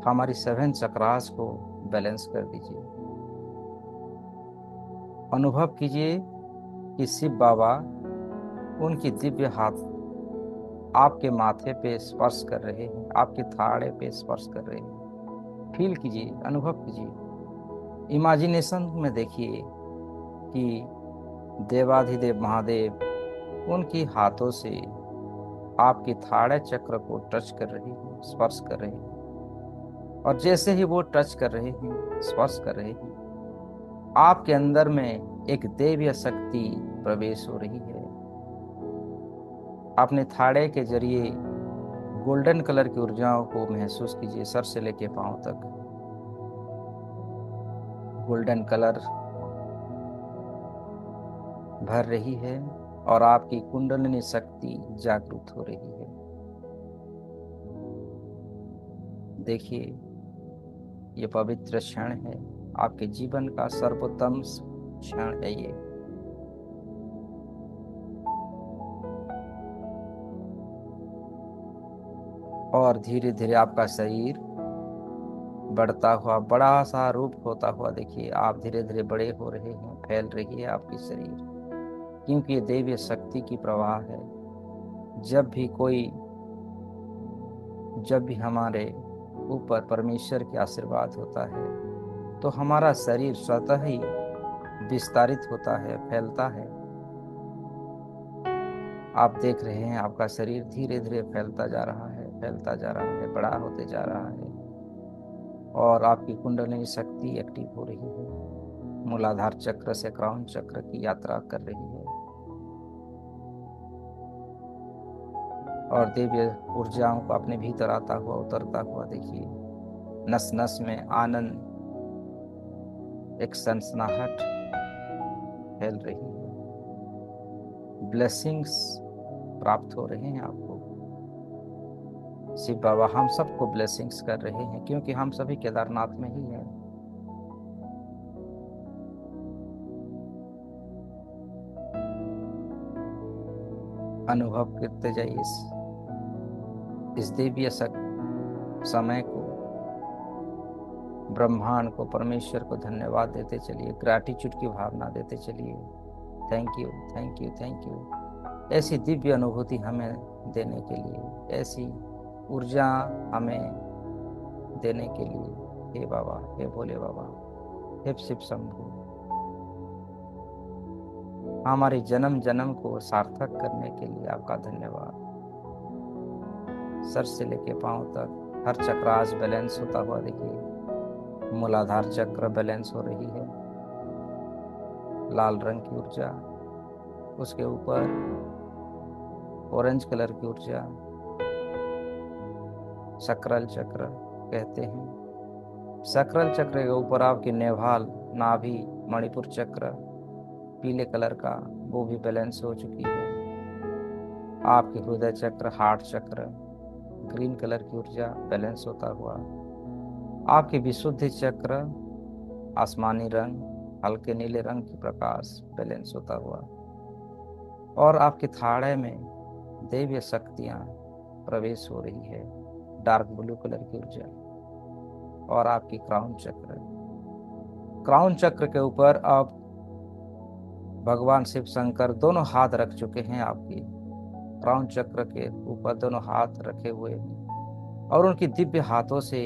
हमारी 7 चक्रास को बैलेंस कर दीजिए। अनुभव कीजिए कि शिव बाबा उनकी दिव्य हाथ आपके माथे पे स्पर्श कर रहे हैं, आपके थाड़े पे स्पर्श कर रहे हैं। फील कीजिए, अनुभव कीजिए, इमेजिनेशन में देखिए कि देवाधिदेव महादेव उनकी हाथों से आपके थाड़े चक्र को टच कर रहे हैं, स्पर्श कर रहे हैं। और जैसे ही वो टच कर रहे हैं, स्पर्श कर रहे हैं, आपके अंदर में एक दैवीय शक्ति प्रवेश हो रही है। अपने थाड़े के जरिए गोल्डन कलर की ऊर्जाओं को महसूस कीजिए, सर से लेके पांव तक गोल्डन कलर भर रही है और आपकी कुंडलिनी शक्ति जागृत हो रही है। देखिए ये पवित्र क्षण है, आपके जीवन का सर्वोत्तम क्षण है ये। और धीरे धीरे आपका शरीर बढ़ता हुआ, बड़ा सा रूप होता हुआ, देखिए आप धीरे धीरे बड़े हो रहे हैं, फैल रही है आपकी शरीर, क्योंकि ये दैवीय शक्ति की प्रवाह है। जब भी हमारे ऊपर परमेश्वर के आशीर्वाद होता है तो हमारा शरीर स्वतः ही विस्तारित होता है, फैलता है। आप देख रहे हैं आपका शरीर धीरे धीरे फैलता जा रहा है, फैलता जा रहा है, बड़ा होते जा रहा है और आपकी कुंडलिनी शक्ति एक्टिव हो रही है, मूलाधार चक्र से क्राउन चक्र की यात्रा कर रही है और दिव्य ऊर्जाओं को अपने भीतर आता हुआ उतरता हुआ देखिए। नस नस में आनंद, एक सनसनाहट फैल रही है, ब्लेसिंग्स प्राप्त हो रहे हैं आपको। शिव बाबा हम सबको ब्लेसिंग्स कर रहे हैं, क्योंकि हम सभी केदारनाथ में ही हैं। अनुभव करते जाइए इस दिव्य समय को, ब्रह्मांड को, परमेश्वर को धन्यवाद देते चलिए, ग्रैटिट्यूड की भावना देते चलिए। Thank you, thank you, thank you. ऐसी दिव्य अनुभूति हमें देने के लिए, ऐसी ऊर्जा हमें देने के लिए, हे बाबा, हे भोले बाबा, हे शिव शंभु, हमारे जन्म जन्म को सार्थक करने के लिए आपका धन्यवाद। सर से लेके पांव तक हर चक्र आज बैलेंस होता हुआ देखिए, मूलाधार चक्र बैलेंस हो रही है, लाल रंग की ऊर्जा, उसके ऊपर ऑरेंज कलर की ऊर्जा, सकरल चक्र कहते हैं। सकरल चक्र के ऊपर आपके नेभाल, नाभि, मणिपुर चक्र पीले कलर का, वो भी बैलेंस हो चुकी है। आपके हृदय चक्र, हार्ट चक्र, ग्रीन कलर की ऊर्जा बैलेंस होता हुआ, आपके विशुद्धि चक्र, आसमानी रंग, हल्के नीले रंग की प्रकाश बैलेंस होता हुआ, और आपके थाड़े में दैवीय शक्तियां प्रवेश हो रही है, डार्क ब्लू कलर की ऊर्जा। और आपकी क्राउन चक्र, क्राउन चक्र के ऊपर अब भगवान शिव शंकर दोनों हाथ रख चुके हैं आपकी, क्राउन चक्र के ऊपर दोनों हाथ रखे हुए हैं और उनकी दिव्य हाथों से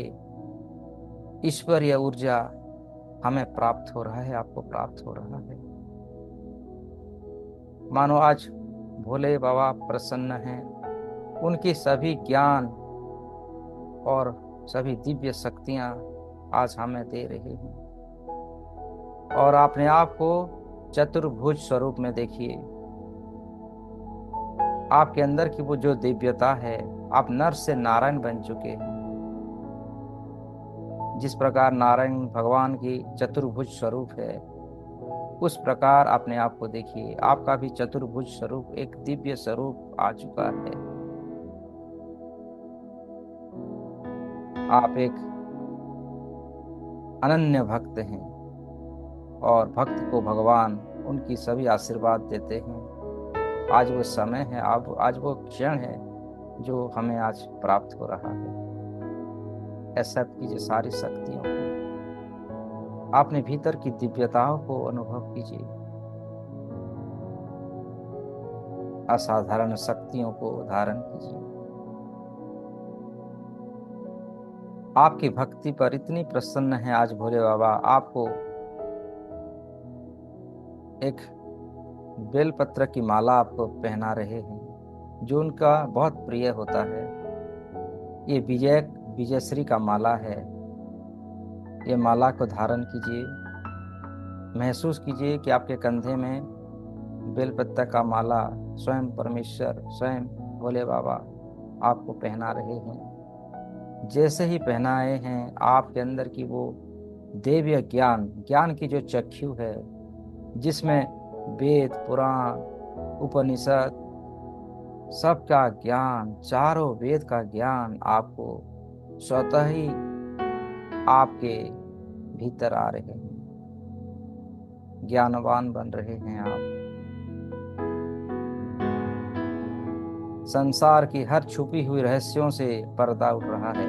ईश्वरीय ऊर्जा हमें प्राप्त हो रहा है, आपको प्राप्त हो रहा है। मानो आज भोले बाबा प्रसन्न हैं, उनकी सभी ज्ञान और सभी दिव्य शक्तियां आज हमें दे रहे हैं। और अपने आप को चतुर्भुज स्वरूप में देखिए। आपके अंदर की वो जो दिव्यता है, आप नर से नारायण बन चुके हैं। जिस प्रकार नारायण भगवान की चतुर्भुज स्वरूप है, उस प्रकार अपने आप को देखिए। आपका भी चतुर्भुज स्वरूप, एक दिव्य स्वरूप आ चुका है। आप एक अनन्य भक्त हैं और भक्त को भगवान उनकी सभी आशीर्वाद देते हैं। आज वो समय है, आज वो क्षण है जो हमें आज प्राप्त हो रहा है। एक्सेप्ट कीजिए सारी शक्तियों को, अपने भीतर की दिव्यताओं को अनुभव कीजिए, असाधारण शक्तियों को धारण कीजिए। आपकी भक्ति पर इतनी प्रसन्न है आज भोले बाबा, आपको एक बेलपत्र की माला आपको पहना रहे हैं, जो उनका बहुत प्रिय होता है। ये विजयश्री का माला है। ये माला को धारण कीजिए, महसूस कीजिए कि आपके कंधे में बेलपत्र का माला स्वयं परमेश्वर, स्वयं भोले बाबा आपको पहना रहे हैं। जैसे ही पहनाए हैं, आपके अंदर की वो दिव्य ज्ञान की जो चक्षु है, जिसमें वेद पुराण उपनिषद सबका ज्ञान, चारों वेद का ज्ञान आपको स्वतः ही आपके भीतर आ रहे हैं। ज्ञानवान बन रहे हैं आप। संसार की हर छुपी हुई रहस्यों से पर्दा उठ रहा है।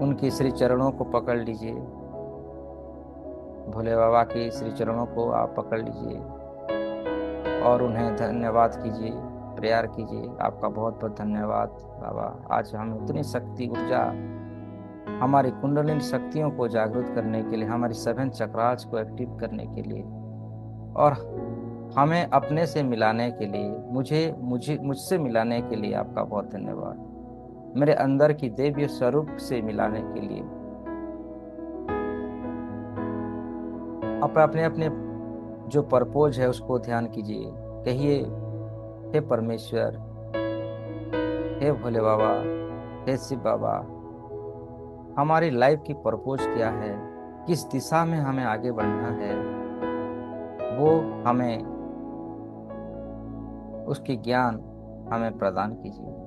उनकी श्री चरणों को पकड़ लीजिए, भोले बाबा की श्री चरणों को आप पकड़ लीजिए और उन्हें धन्यवाद कीजिए, प्रेयर कीजिए। आपका बहुत बहुत धन्यवाद बाबा। आज हम इतनी शक्ति ऊर्जा, हमारी कुंडलिनी शक्तियों को जागृत करने के लिए, हमारी 7 चक्रास को एक्टिव करने के लिए और हमें अपने से मिलाने के लिए, मुझसे मिलाने के लिए आपका बहुत धन्यवाद। मेरे अंदर की दिव्य स्वरूप से मिलाने के लिए अपने अपने जो परपोज है उसको ध्यान कीजिए। कहिए, हे परमेश्वर, हे भोले बाबा, हे शिव बाबा, हमारी लाइफ की परपोज क्या है, किस दिशा में हमें आगे बढ़ना है, वो हमें उसकी ज्ञान हमें प्रदान कीजिए।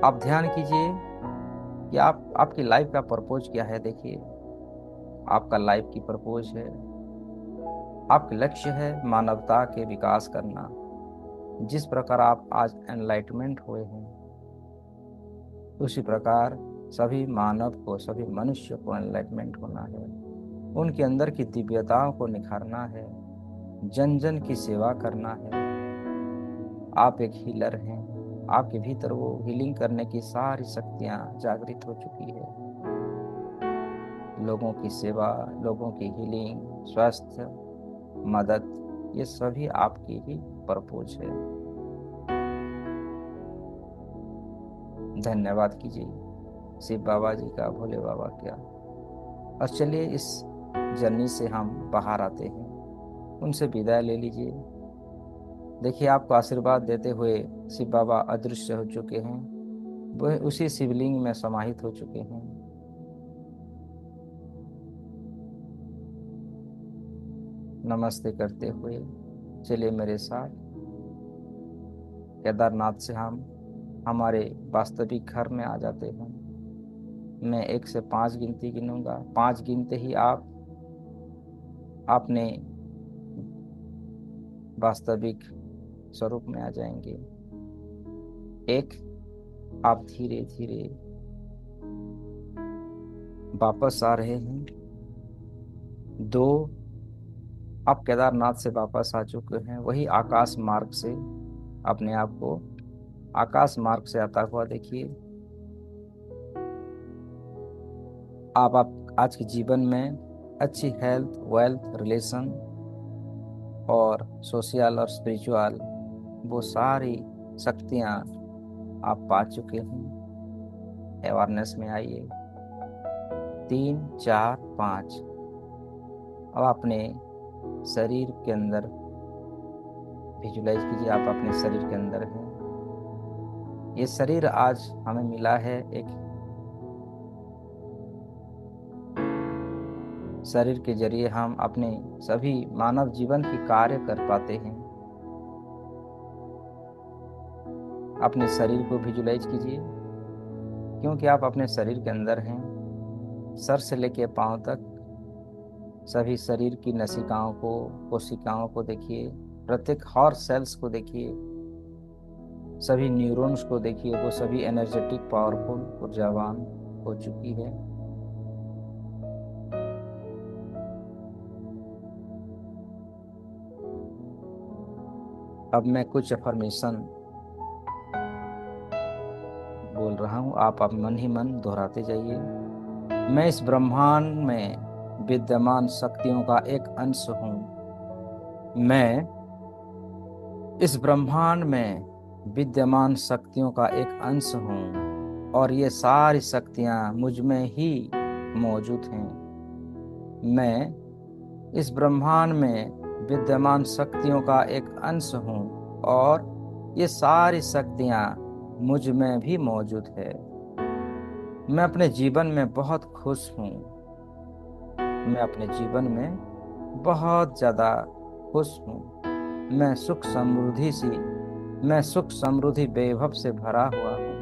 आप ध्यान कीजिए कि आपकी लाइफ का परपोज क्या है। देखिए, आपका लाइफ की परपोज है, आपका लक्ष्य है मानवता के विकास करना। जिस प्रकार आप आज एनलाइटमेंट हुए हैं, उसी प्रकार सभी मानव को, सभी मनुष्य को एनलाइटमेंट होना है। उनके अंदर की दिव्यताओं को निखारना है, जन जन की सेवा करना है। आप एक हीलर हैं, आपके भीतर वो हीलिंग करने की सारी शक्तियां जागृत हो चुकी है। लोगों की सेवा, लोगों की हीलिंग, स्वास्थ्य, मदद, ये सभी आपकी ही परपोज है। धन्यवाद कीजिए शिव बाबा जी का, भोले बाबा का। और चलिए इस जर्नी से हम बाहर आते हैं, उनसे विदाई ले लीजिए। देखिए, आपको आशीर्वाद देते हुए शिव बाबा अदृश्य हो चुके हैं, वह उसी शिवलिंग में समाहित हो चुके हैं। नमस्ते करते हुए चलिए मेरे साथ केदारनाथ से हम हमारे वास्तविक घर में आ जाते हैं। मैं 1 से 5 गिनती गिनूंगा। 5 गिनते ही आप अपने वास्तविक स्वरूप में आ जाएंगे। 1, आप धीरे धीरे वापस आ रहे हैं। 2, आप केदारनाथ से वापस आ चुके हैं, वही आकाश मार्ग से। अपने आप को आकाश मार्ग से आता हुआ देखिए। आप आज के जीवन में अच्छी हेल्थ, वेल्थ, रिलेशन और सोशल और स्पिरिचुअल, वो सारी शक्तियाँ आप पा चुके हैं। अवेयरनेस में आइए। 3, 4, 5। अब अपने शरीर के अंदर विजुलाइज कीजिए, आप अपने शरीर के अंदर हैं। ये शरीर आज हमें मिला है, एक शरीर के जरिए हम अपने सभी मानव जीवन की कार्य कर पाते हैं। अपने शरीर को विजुलाइज कीजिए, क्योंकि आप अपने शरीर के अंदर हैं। सर से लेकर पांव तक सभी शरीर की नसिकाओं को, कोशिकाओं को देखिए, प्रत्येक हॉर सेल्स को देखिए, सभी न्यूरॉन्स को देखिए, वो सभी एनर्जेटिक, पावरफुल, ऊर्जावान हो चुकी है। अब मैं कुछ अफर्मेशन बोल रहा हूँ, आप मन ही मन दोहराते जाइए। मैं इस ब्रह्मांड में विद्यमान शक्तियों का एक अंश हूँ। मैं इस ब्रह्मांड में विद्यमान शक्तियों का एक अंश हूँ और ये सारी शक्तियाँ मुझ में ही मौजूद हैं। मैं इस ब्रह्मांड में विद्यमान शक्तियों का एक अंश हूँ और ये सारी शक्तियाँ मुझ में भी मौजूद है। मैं अपने जीवन में बहुत खुश हूँ। मैं अपने जीवन में बहुत ज़्यादा खुश हूँ। मैं सुख समृद्धि वैभव से भरा हुआ हूँ।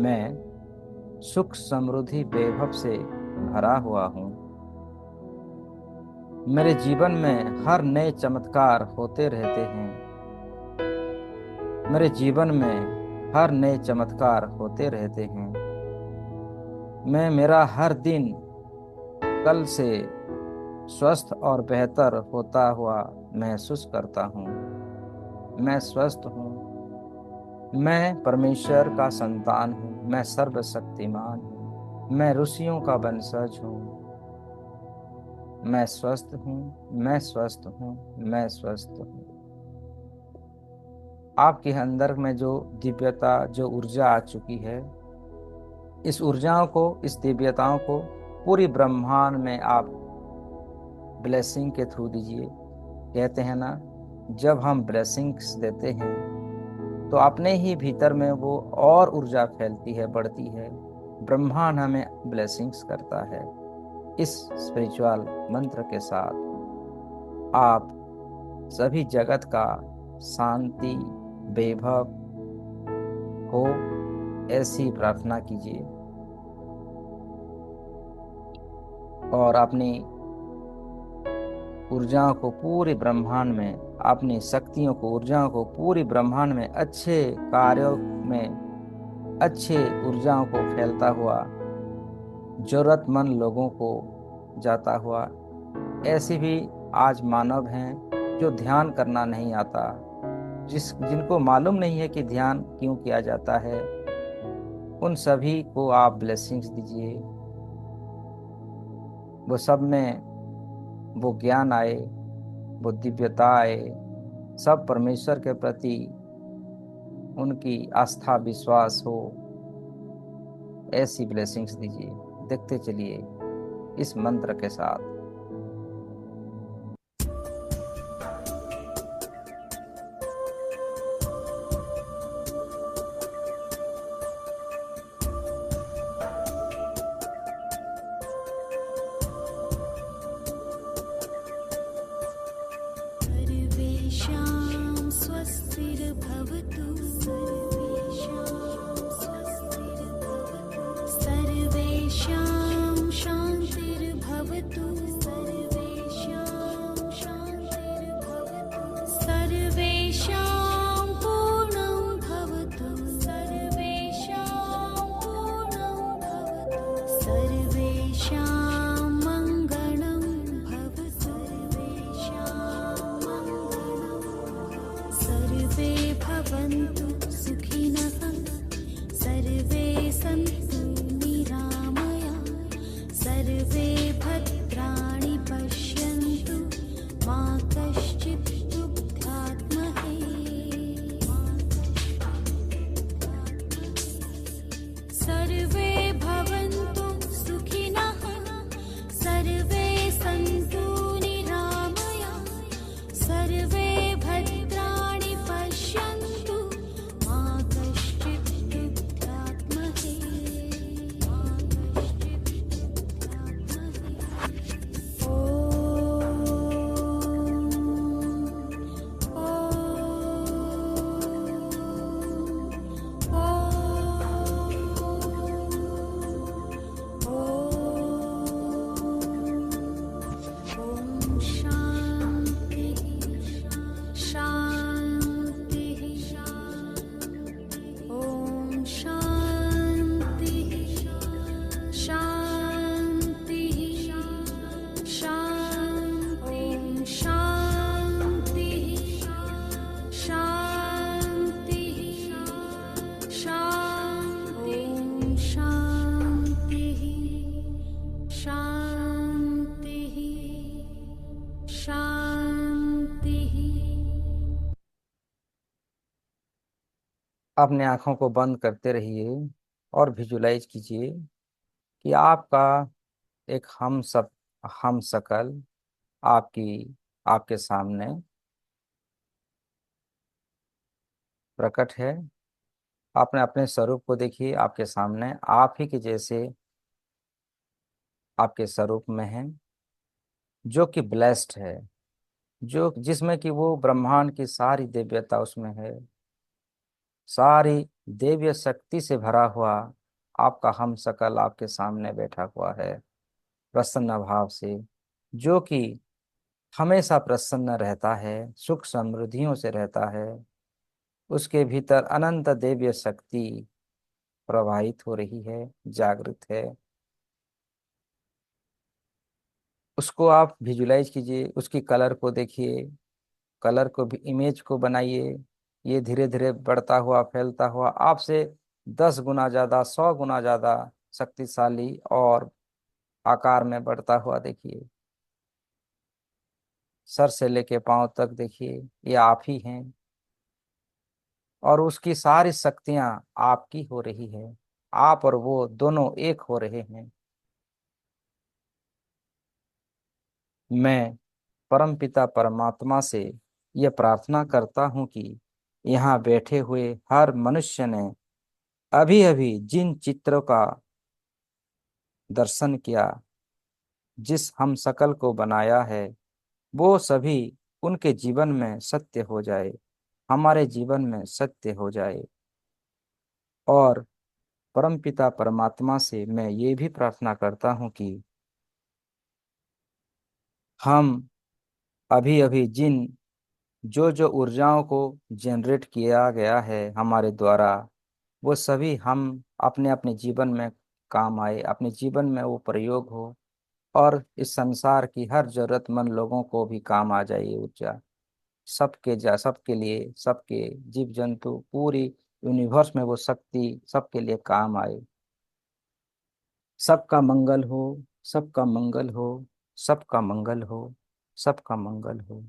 मैं सुख समृद्धि वैभव से भरा हुआ हूँ। मेरे जीवन में हर नए चमत्कार होते रहते हैं। मेरे जीवन में हर नए चमत्कार होते रहते हैं। मेरा हर दिन कल से स्वस्थ और बेहतर होता हुआ महसूस करता हूँ। मैं स्वस्थ हूँ। मैं परमेश्वर का संतान हूँ। मैं सर्वशक्तिमान हूँ। मैं ऋषियों का वंशज हूँ। मैं स्वस्थ हूँ। मैं स्वस्थ हूँ। मैं स्वस्थ हूँ। आपके अंदर में जो दिव्यता, जो ऊर्जा आ चुकी है, इस ऊर्जाओं को, इस दिव्यताओं को पूरी ब्रह्मांड में आप ब्लेसिंग के थ्रू दीजिए। कहते हैं ना, जब हम ब्लेसिंग्स देते हैं तो अपने ही भीतर में वो और ऊर्जा फैलती है, बढ़ती है। ब्रह्मांड हमें ब्लेसिंग्स करता है। इस स्पिरिचुअल मंत्र के साथ आप सभी जगत का शांति, वैभव हो, ऐसी प्रार्थना कीजिए और अपनी ऊर्जाओं को पूरे ब्रह्मांड में, अपनी शक्तियों को, ऊर्जाओं को पूरे ब्रह्मांड में अच्छे कार्यों में, अच्छे ऊर्जाओं को फैलता हुआ, जरूरतमंद लोगों को जाता हुआ। ऐसे भी आज मानव हैं जो ध्यान करना नहीं आता, जिनको मालूम नहीं है कि ध्यान क्यों किया जाता है। उन सभी को आप ब्लेसिंग्स दीजिए। वो सब में वो ज्ञान आए, वो दिव्यता आए, सब परमेश्वर के प्रति उनकी आस्था, विश्वास हो, ऐसी ब्लेसिंग्स दीजिए। देखते चलिए इस मंत्र के साथ। सर्वेषां स्वस्तिर्भवतु। सर्वेषां शान्तिर्भवतु। अपने आंखों को बंद करते रहिए और विजुलाइज कीजिए कि आपका एक हम शकल आपकी आपके सामने प्रकट है। आपने अपने स्वरूप को देखिए, आपके सामने आप ही के जैसे आपके स्वरूप में है, जो कि ब्लेस्ड है, जो जिसमें कि वो ब्रह्मांड की सारी दिव्यता उसमें है, सारी दिव्य शक्ति से भरा हुआ आपका हम शकल आपके सामने बैठा हुआ है, प्रसन्न भाव से, जो कि हमेशा प्रसन्न रहता है, सुख समृद्धियों से रहता है। उसके भीतर अनंत दिव्य शक्ति प्रवाहित हो रही है, जागृत है। उसको आप विजुलाइज कीजिए, उसकी कलर को देखिए, कलर को भी, इमेज को बनाइए। ये धीरे धीरे बढ़ता हुआ फैलता हुआ आपसे 10 गुना ज्यादा, 100 गुना ज्यादा शक्तिशाली और आकार में बढ़ता हुआ देखिए। सर से लेके पांव तक देखिए, ये आप ही हैं और उसकी सारी शक्तियां आपकी हो रही है। आप और वो दोनों एक हो रहे हैं। मैं परमपिता परमात्मा से यह प्रार्थना करता हूं कि यहाँ बैठे हुए हर मनुष्य ने अभी अभी जिन चित्रों का दर्शन किया, जिस हम शकल को बनाया है, वो सभी उनके जीवन में सत्य हो जाए, हमारे जीवन में सत्य हो जाए। और परमपिता परमात्मा से मैं ये भी प्रार्थना करता हूँ कि हम अभी अभी जिन जो जो ऊर्जाओं को जनरेट किया गया है हमारे द्वारा, वो सभी हम अपने अपने जीवन में काम आए, अपने जीवन में वो प्रयोग हो और इस संसार की हर जरूरतमंद लोगों को भी काम आ जाए ये ऊर्जा। सबके लिए, सबके जीव जंतु, पूरी यूनिवर्स में वो शक्ति सबके लिए काम आए। सबका मंगल हो, सबका मंगल हो, सबका मंगल हो, सबका मंगल हो।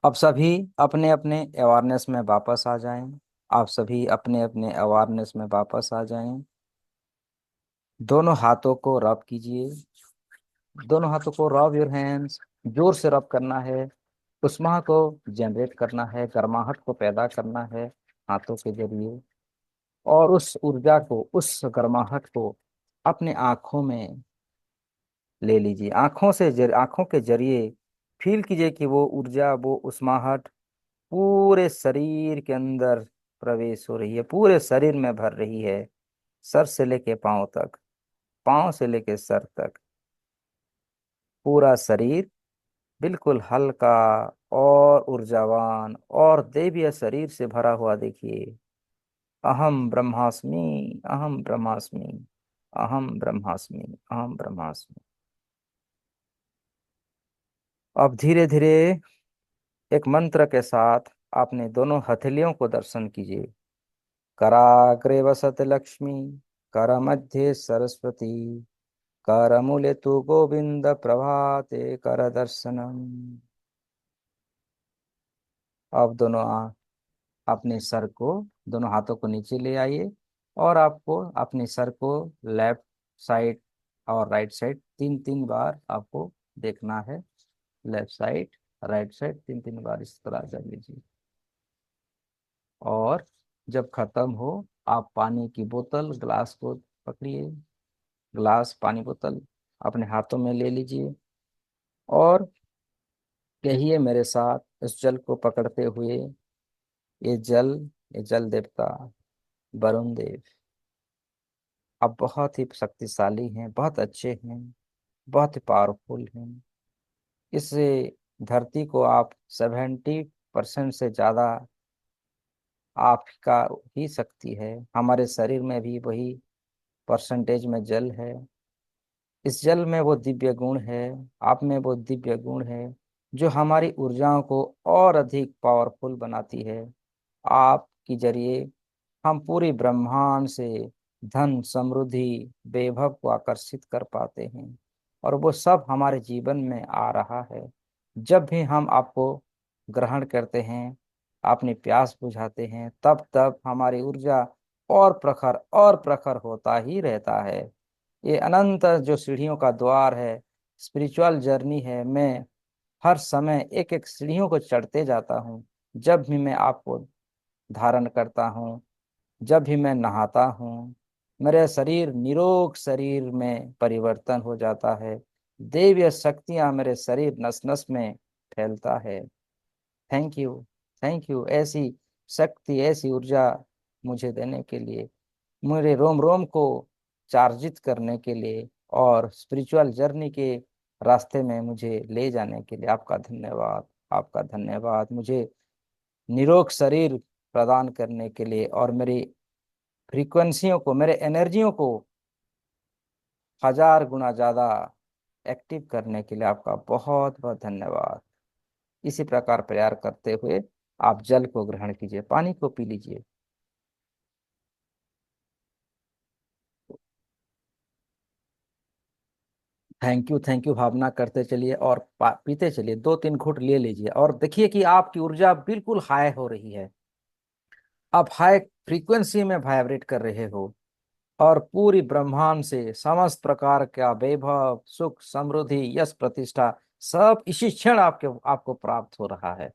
अब सभी अपने अपने अवेयरनेस में वापस आ जाएं। आप सभी अपने अपने अवेयरनेस में वापस आ जाएं। दोनों हाथों को रब कीजिए, दोनों हाथों को रब योर हैंड्स, जोर से रब करना है। उष्मा को जनरेट करना है, गर्माहट को पैदा करना है हाथों के जरिए। और उस ऊर्जा को, उस गर्माहट को अपने आंखों में ले लीजिए। आंखों के जरिए फील कीजिए कि वो ऊर्जा, वो उष्माहट पूरे शरीर के अंदर प्रवेश हो रही है, पूरे शरीर में भर रही है, सर से लेके पांव तक, पांव से लेके सर तक, पूरा शरीर बिल्कुल हल्का और ऊर्जावान और दैवीय शरीर से भरा हुआ देखिए। अहम ब्रह्मास्मि, अहम ब्रह्मास्मि, अहम ब्रह्मास्मि, अहम ब्रह्मास्मि। अब धीरे धीरे एक मंत्र के साथ अपने दोनों हथेलियों को दर्शन कीजिए। कराग्रे वसत लक्ष्मी, कर मध्य सरस्वती, कर मूले तु गोविंद, प्रभाते कर दर्शनम। अब अपने सर को, दोनों हाथों को नीचे ले आइए और आपको अपने सर को लेफ्ट साइड और राइट साइड 3 3 बार आपको देखना है। लेफ्ट साइड, राइट साइड 3 3 बार इस तरह कर लीजिए। और जब खत्म हो, आप पानी की बोतल, ग्लास को पकड़िए, ग्लास पानी बोतल अपने हाथों में ले लीजिए और कहिए मेरे साथ इस जल को पकड़ते हुए, ये जल, ये जल देवता वरुण देव, आप बहुत ही शक्तिशाली हैं, बहुत अच्छे हैं, बहुत ही पावरफुल हैं। इस धरती को आप 70% से ज्यादा आपका ही शक्ति है। हमारे शरीर में भी वही परसेंटेज में जल है। इस जल में वो दिव्य गुण है, आप में वो दिव्य गुण है, जो हमारी ऊर्जाओं को और अधिक पावरफुल बनाती है। आपके जरिए हम पूरी ब्रह्मांड से धन, समृद्धि, वैभव को आकर्षित कर पाते हैं और वो सब हमारे जीवन में आ रहा है। जब भी हम आपको ग्रहण करते हैं, अपनी प्यास बुझाते हैं, तब तब हमारी ऊर्जा और प्रखर होता ही रहता है। ये अनंत जो सीढ़ियों का द्वार है, स्पिरिचुअल जर्नी है, मैं हर समय एक एक सीढ़ियों को चढ़ते जाता हूँ। जब भी मैं आपको धारण करता हूँ, जब भी मैं नहाता हूँ, मेरे शरीर निरोग शरीर में परिवर्तन हो जाता है। दैवीय शक्तियां मेरे शरीर नस नस में फैलता है। थैंक यू, थैंक यू, ऐसी शक्ति, ऐसी ऊर्जा मुझे देने के लिए, मेरे रोम रोम को चार्जित करने के लिए, और स्पिरिचुअल जर्नी के रास्ते में मुझे ले जाने के लिए आपका धन्यवाद। आपका धन्यवाद मुझे निरोग शरीर प्रदान करने के लिए, और मेरी फ्रीक्वेंसियों को, मेरे एनर्जियों को 1000 गुना ज्यादा एक्टिव करने के लिए आपका बहुत बहुत धन्यवाद। इसी प्रकार प्रयार करते हुए आप जल को ग्रहण कीजिए, पानी को पी लीजिए। थैंक यू भावना करते चलिए, और पीते चलिए, 2-3 घूंट ले लीजिए, और देखिए कि आपकी ऊर्जा बिल्कुल हाई हो रही है। आप हाई फ्रीक्वेंसी में वाइब्रेट कर रहे हो, और पूरी ब्रह्मांड से समस्त प्रकार का वैभव, सुख, समृद्धि, यश, प्रतिष्ठा सब इसी क्षण आपके आपको प्राप्त हो रहा है।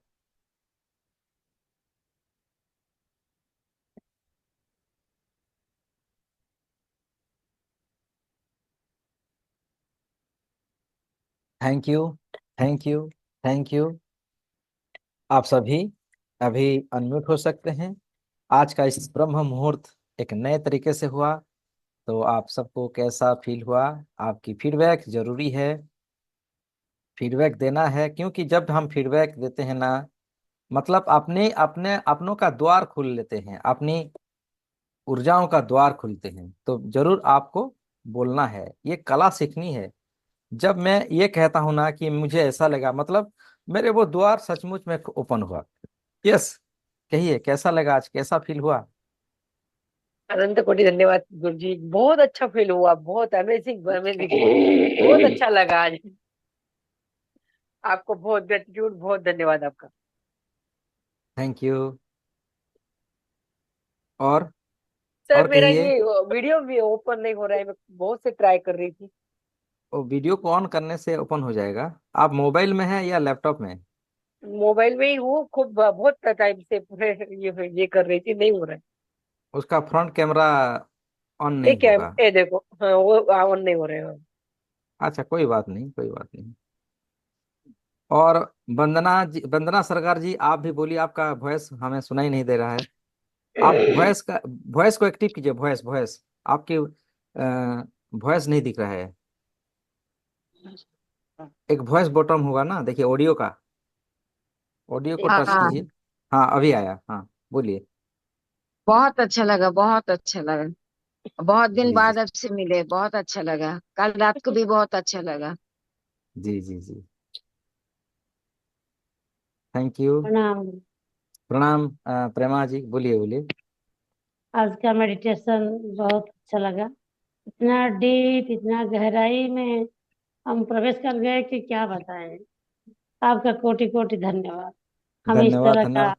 Thank you, thank you, thank you. आप सभी अभी अनम्यूट हो सकते हैं। आज का इस ब्रह्म मुहूर्त एक नए तरीके से हुआ, तो आप सबको कैसा फील हुआ? आपकी फीडबैक जरूरी है, फीडबैक देना है, क्योंकि जब हम फीडबैक देते हैं ना, मतलब अपने अपने अपनों का द्वार खोल लेते हैं, अपनी ऊर्जाओं का द्वार खुलते हैं, तो जरूर आपको बोलना है, ये कला सीखनी है। जब मैं ये कहता हूं ना कि मुझे ऐसा लगा, मतलब मेरे वो द्वार सचमुच में ओपन हुआ। यस, कहिए कैसा लगा, आज कैसा फील हुआ? अनंत कोटि धन्यवाद गुरु जी, बहुत अच्छा फील हुआ, बहुत अमेजिंग अमेजिंग, बहुत अच्छा लगा आज। आपको बहुत ग्रेटिट्यूड, बहुत धन्यवाद आपका। Thank you. और सर और मेरा कहिए। ये वीडियो भी ओपन नहीं हो रहा है, मैं बहुत से ट्राई कर रही थी। वो वीडियो को ऑन करने से ओपन हो जाएगा। आप मोबाइल में है या लैपटॉप में? मोबाइल में ही हूँ, खूब बहुत टाइम से पूरे ये कर रही थी, नहीं हो रहा है। उसका फ्रंट कैमरा ऑन ये नहीं क्या है? होगा। ये देखो, हाँ वो ऑन नहीं हो रहे हैं। अच्छा, कोई बात नहीं, कोई बात नहीं। और वंदना जी, वंदना सरकार जी, आप भी बोलिए, आपका वॉइस हमें सुनाई नहीं दे रहा है। आप वॉइस को एक्टिव कीजिए, वॉइस वॉइस आपकी वॉइस नहीं दिख रहा है। एक वॉइस बटन होगा ना, देखिए ऑडियो का, ऑडियो को टच एक हाँ, कीजिए। हाँ, अभी आया, हाँ बोलिए। बहुत अच्छा लगा, बहुत अच्छा लगा। बहुत दिन जी जी, बाद आपसे मिले, बहुत अच्छा लगा। कल रात को भी बहुत अच्छा लगा। जी जी जी। Thank you. प्रणाम। प्रणाम। प्रेमा जी, बोलिए बोलिए। आज का मेडिटेशन बहुत अच्छा लगा। इतना डीप, इतना गहराई में हम प्रवेश कर गए कि क्या बताएं। आपका कोटि कोटि धन्यवाद, हमें इस धन्यवाद, तरह का धन्यवाद।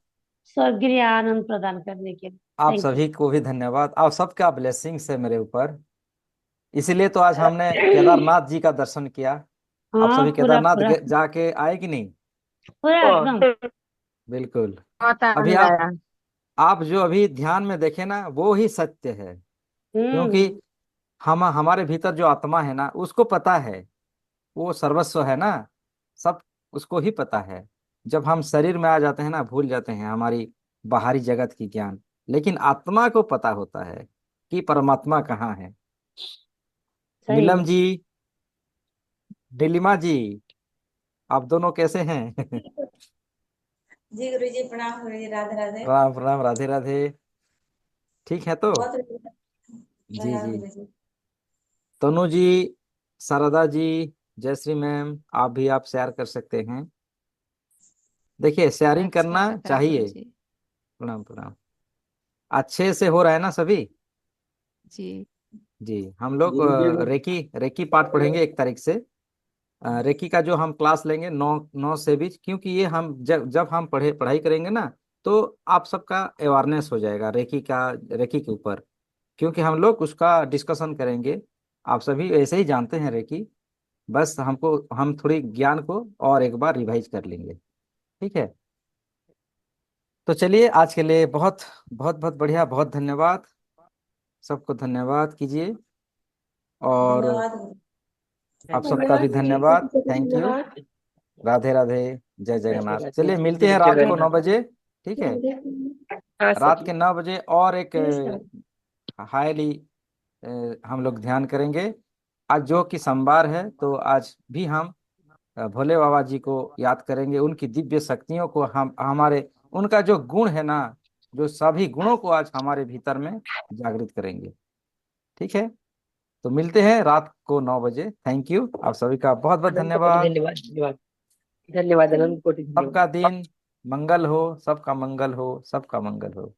स्वर्गीय आनंद प्रदान करने के लिए। आप थैंक यू। सभी को भी धन्यवाद, आप सबका ब्लेसिंग्स है मेरे ऊपर। इसीलिए तो आज हमने केदारनाथ जी का दर्शन किया। आप हाँ, सभी पूरा केदारनाथ पूरा जाके आए कि नहीं? पूरा एकदम। बिल्कुल। बहुत अभी आनंद आया। आप जो अभी ध्यान में देखे ना, वो ही सत्य है। क्योंकि हम्म। हम हमारे भीतर जो आत्मा है ना, उसको पता है, वो सर्वस्व है ना, सब उसको ही पता है। जब हम शरीर में आ जाते हैं ना, भूल जाते हैं हमारी बाहरी जगत की ज्ञान, लेकिन आत्मा को पता होता है कि परमात्मा कहाँ है। सही नीलम में। जी, नीलिमा जी, आप दोनों कैसे हैं? जी गुरु जी प्रणाम, गुरु जी राधे राधे। राम राम, राधे राधे। ठीक है तो। बहुत जी धन्यवाद जी। गुरु जी। तनु जी, शारदा जी, जयश्री मैम, आप भी आप शेयर कर सकते हैं। देखिए, शेयरिंग अच्छा करना लगा चाहिए। गुरुजी। प्रणाम प्रणाम। अच्छे से हो रहा है ना सभी? जी। जी, हम लोग रेकी रेकी पाठ पढ़ेंगे 1 तारीख से। रेकी का जो हम क्लास लेंगे 9 9 से भी, क्योंकि ये हम जब जब हम पढ़ाई करेंगे ना, तो आप सबका अवेयरनेस हो जाएगा रेकी के ऊपर, क्योंकि हम लोग उसका डिस्कशन करेंगे। आप सभी ऐसे ही जानते हैं रेकी, बस हम थोड़ी ज्ञान को और एक बार रिवाइज कर लेंगे। ठीक है, तो चलिए आज के लिए बहुत बहुत बहुत बढ़िया, बहुत धन्यवाद। सबको धन्यवाद कीजिए, और धन्यवाद आप धन्यवाद। सबका भी धन्यवाद। Thank you. राधे राधे। जय राधे जगन्नाथ। राधे। चलिए मिलते जय हैं रात को जगन्नाथ। 9 बजे। ठीक है, हाँ रात सर। के 9 बजे और एक हाईली हम लोग ध्यान करेंगे। आज जो कि सोमवार है, तो आज भी हम भोले बाबा जी को याद करेंगे, उनकी दिव्य शक्तियों को, हम हमारे उनका जो गुण है ना, जो सभी गुणों को आज हमारे भीतर में जागृत करेंगे। ठीक है, तो मिलते हैं रात को 9 बजे। थैंक यू, आप सभी का बहुत बहुत अनंत कोटि धन्यवाद। धन्यवाद। धन्यवाद। धन्यवाद, अनंत कोटि धन्यवाद। सबका दिन मंगल हो, सबका मंगल हो, सबका मंगल हो।